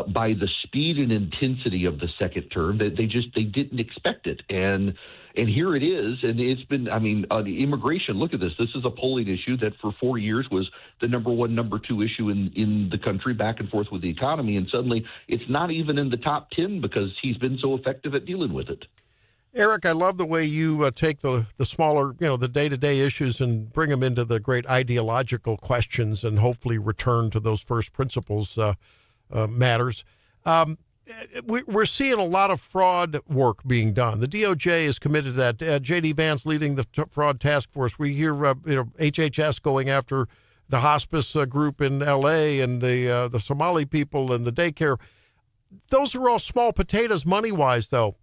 by the speed and intensity of the second term. They didn't expect it. And here it is. And it's been, on immigration, look at this. This is a polling issue that for 4 years was the number one, number two issue in the country, back and forth with the economy. And suddenly it's not even in the top 10 because he's been so effective at dealing with it. Eric, I love the way you take the smaller, the day-to-day issues and bring them into the great ideological questions and hopefully return to those first principles matters. We're seeing a lot of fraud work being done. The DOJ is committed to that. J.D. Vance leading the fraud task force. We hear HHS going after the hospice group in L.A. and the Somali people and the daycare. Those are all small potatoes money-wise, though.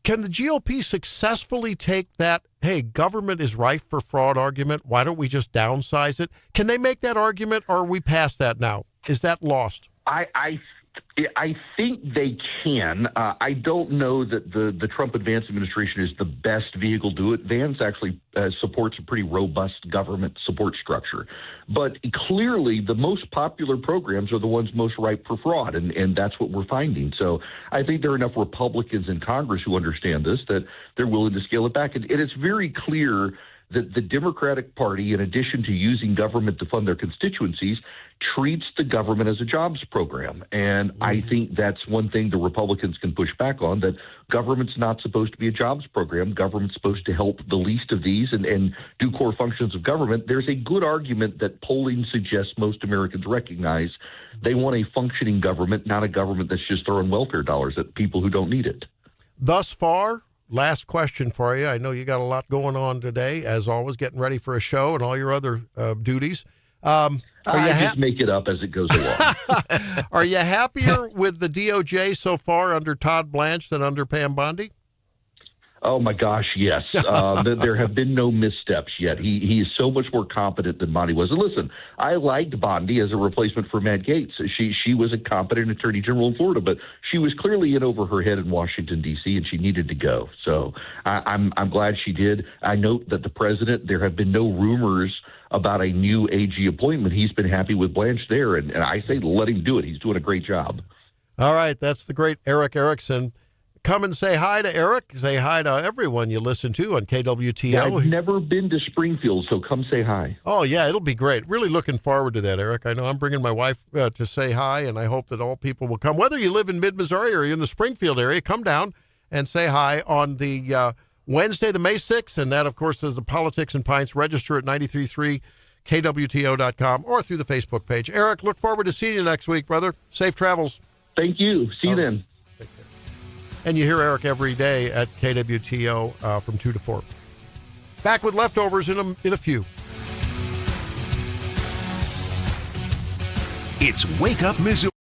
Can the GOP successfully take that, hey, government is rife for fraud argument, why don't we just downsize it? Can they make that argument, or are we past that now? Is that lost? I think they can. I don't know that the Trump Vance administration is the best vehicle to do it. Vance actually supports a pretty robust government support structure. But clearly, the most popular programs are the ones most ripe for fraud, and that's what we're finding. So I think there are enough Republicans in Congress who understand this that they're willing to scale it back. And it's very clear that the Democratic Party, in addition to using government to fund their constituencies, treats the government as a jobs program. And I think that's one thing the Republicans can push back on, that government's not supposed to be a jobs program. Government's supposed to help the least of these and do core functions of government. There's a good argument that polling suggests most Americans recognize they want a functioning government, not a government that's just throwing welfare dollars at people who don't need it. Thus far, last question for you. I know you got a lot going on today, as always, getting ready for a show and all your other duties. I just make it up as it goes along. Are you happier with the DOJ so far under Todd Blanche than under Pam Bondi? Oh, my gosh, yes. There have been no missteps yet. He is so much more competent than Bondi was. And listen, I liked Bondi as a replacement for Matt Gaetz. She was a competent attorney general in Florida, but she was clearly in over her head in Washington, D.C., and she needed to go. So I'm glad she did. I note that the president, there have been no rumors about a new AG appointment. He's been happy with Blanche there, and I say let him do it. He's doing a great job. All right, that's the great Eric Erickson. Come and say hi to Eric. Say hi to everyone you listen to on KWTO. Yeah, I've never been to Springfield, so come say hi. Oh, yeah, it'll be great. Really looking forward to that, Eric. I know I'm bringing my wife to say hi, and I hope that all people will come. Whether you live in mid-Missouri or you're in the Springfield area, come down and say hi on the Wednesday, the May 6th, and that, of course, is the Politics and Pints. Register at 933 KWTO.com or through the Facebook page. Eric, look forward to seeing you next week, brother. Safe travels. Thank you. See you then. And you hear Eric every day at KWTO from 2 to 4. Back with leftovers in a few. It's Wake Up Missouri.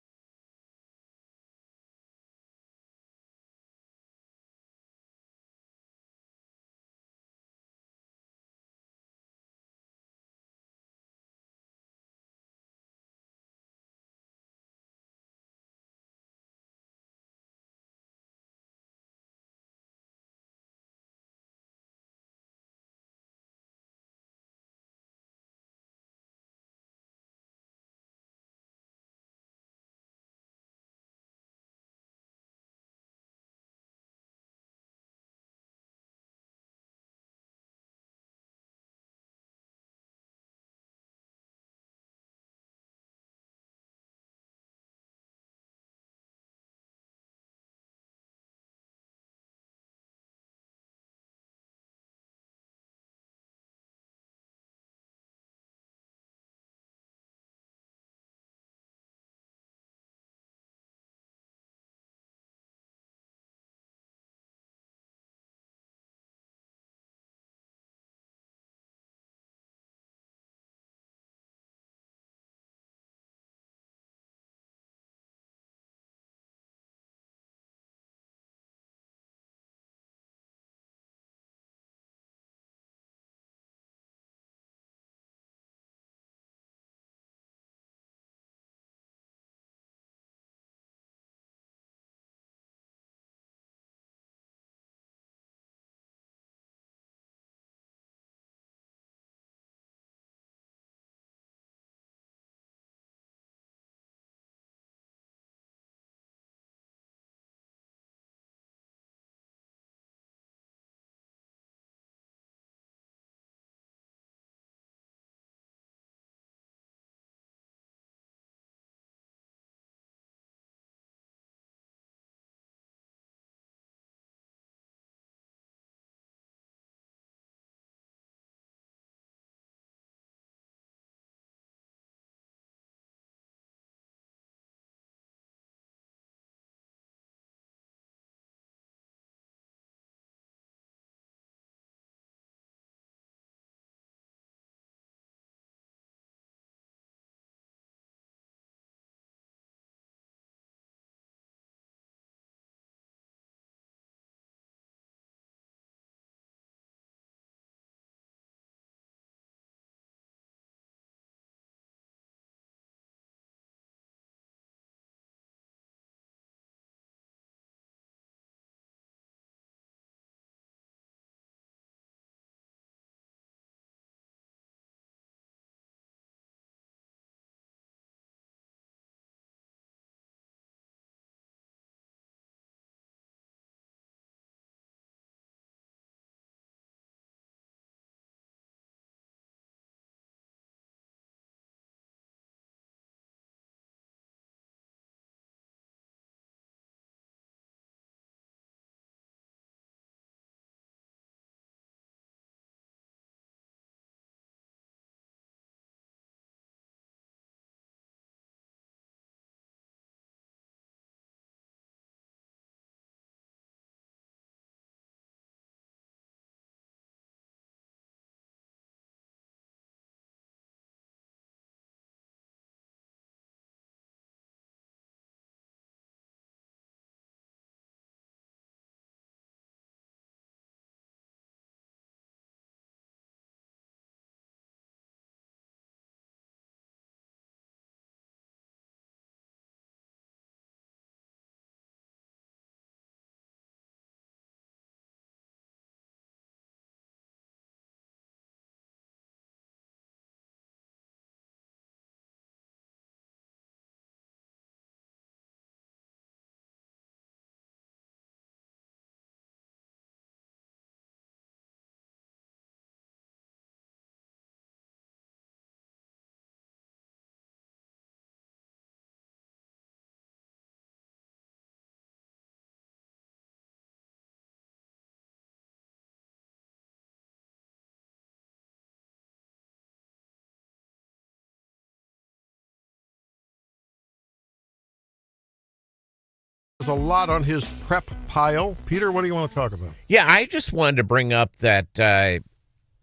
There's a lot on his prep pile. Peter, what do you want to talk about? Yeah, I just wanted to bring up that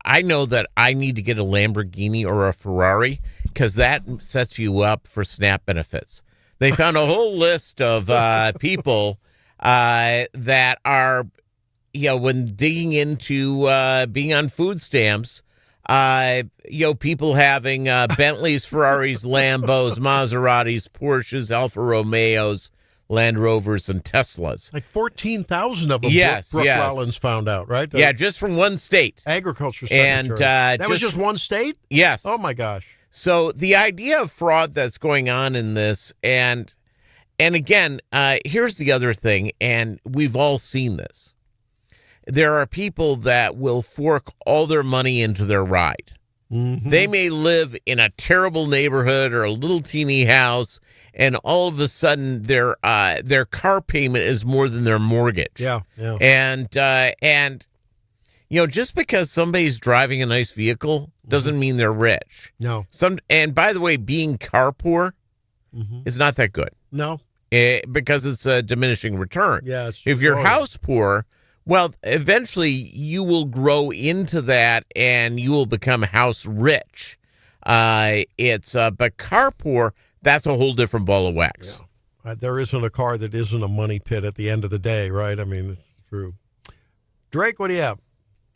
I know that I need to get a Lamborghini or a Ferrari because that sets you up for SNAP benefits. They found a whole list of people that are, when digging into being on food stamps, people having Bentleys, Ferraris, Lambos, Maseratis, Porsches, Alfa Romeos, Land Rovers, and Teslas. Like 14,000 of them. Yes, Brooke yes. Rollins found out, right? Yeah, just from one state. Agriculture And Secretary. That was just one state? Yes. Oh, my gosh. So the idea of fraud that's going on in this, and again, here's the other thing, and we've all seen this. There are people that will fork all their money into their ride. Mm-hmm. They may live in a terrible neighborhood or a little teeny house, and all of a sudden their car payment is more than their mortgage. Yeah. And just because somebody's driving a nice vehicle doesn't mean they're rich. No. And by the way, being car poor is not that good. No. Because it's a diminishing return. Yeah. If you're house poor, well, eventually you will grow into that and you will become house rich. But car poor, that's a whole different ball of wax. Yeah. There isn't a car that isn't a money pit at the end of the day, right? I mean, it's true. Drake, what do you have?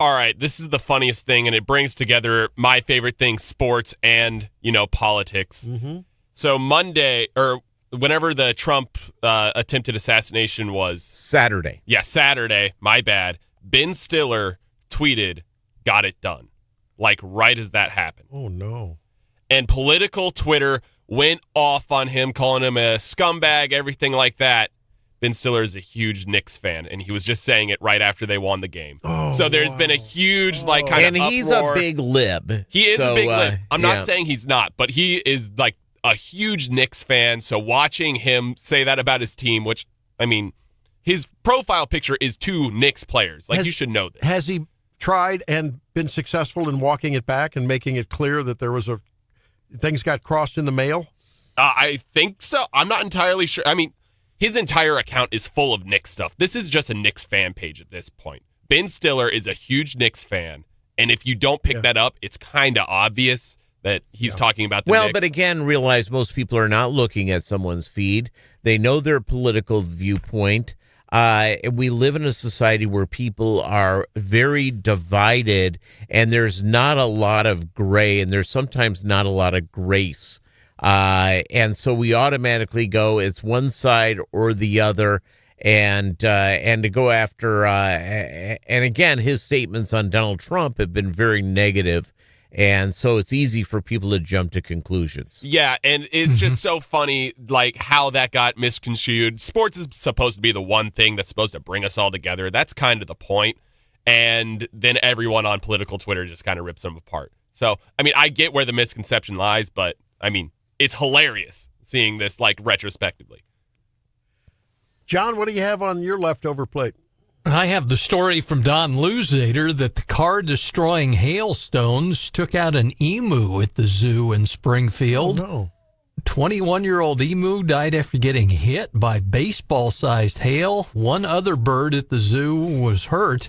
All right, this is the funniest thing, and it brings together my favorite thing, sports and, politics. Mm-hmm. So Monday, or whenever the Trump attempted assassination was. Saturday. Yeah, Saturday. My bad. Ben Stiller tweeted, "Got it done." Like right as that happened. Oh, no. And political Twitter went off on him, calling him a scumbag, everything like that. Ben Stiller is a huge Knicks fan, and he was just saying it right after they won the game. Oh, so there's been a huge, kind of and he's uproar. a big lib. He is a big lib. I'm not yeah. saying he's not, but he is like a huge Knicks fan. So watching him say that about his team, which, I mean, his profile picture is 2 Knicks players. Like, you should know this. Has he tried and been successful in walking it back and making it clear that there was things got crossed in the mail? I think so. I'm not entirely sure. I mean, his entire account is full of Knicks stuff. This is just a Knicks fan page at this point. Ben Stiller is a huge Knicks fan, and if you don't pick that up, it's kind of obvious that he's talking about the Knicks. But again, realize most people are not looking at someone's feed. They know their political viewpoint. We live in a society where people are very divided, and there's not a lot of gray, and there's sometimes not a lot of grace. And so we automatically go, it's one side or the other, and to go after, and again, his statements on Donald Trump have been very negative, and so it's easy for people to jump to conclusions. Yeah, and it's just so funny, like, how that got misconstrued. Sports is supposed to be the one thing that's supposed to bring us all together. That's kind of the point. And then everyone on political Twitter just kind of rips them apart. So, I mean, I get where the misconception lies, but, I mean, it's hilarious seeing this, like, retrospectively. John, what do you have on your leftover plate? I have the story from Don Luzader that the car-destroying hailstones took out an emu at the zoo in Springfield. Oh, no. 21-year-old emu died after getting hit by baseball-sized hail. One other bird at the zoo was hurt.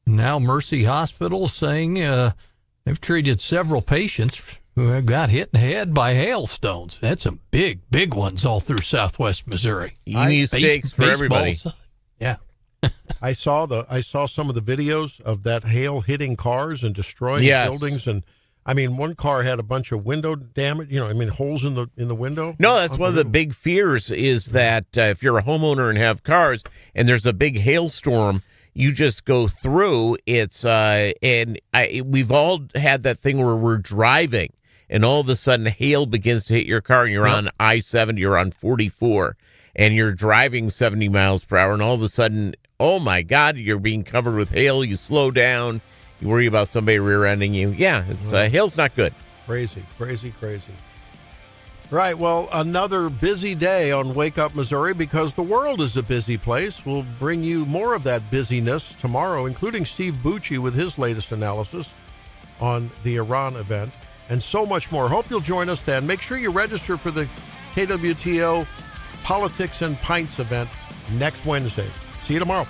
Now Mercy Hospital saying they've treated several patients who have got hit in the head by hailstones. That's some big, big ones all through southwest Missouri. Emu steaks for everybody. Yeah. I saw some of the videos of that hail hitting cars and destroying buildings, and I mean, one car had a bunch of window damage. Holes in the window. No, that's one of the big fears is that if you're a homeowner and have cars, and there's a big hailstorm, you just go through. We've all had that thing where we're driving, and all of a sudden hail begins to hit your car, and you're on I-70, you're on 44, and you're driving 70 miles per hour, and all of a sudden, oh my God, you're being covered with hail. You slow down. You worry about somebody rear-ending you. Yeah, hail's not good. Crazy. Right, well, another busy day on Wake Up Missouri because the world is a busy place. We'll bring you more of that busyness tomorrow, including Steve Bucci with his latest analysis on the Iran event, and so much more. Hope you'll join us then. Make sure you register for the KWTO Politics and Pints event next Wednesday. See you tomorrow.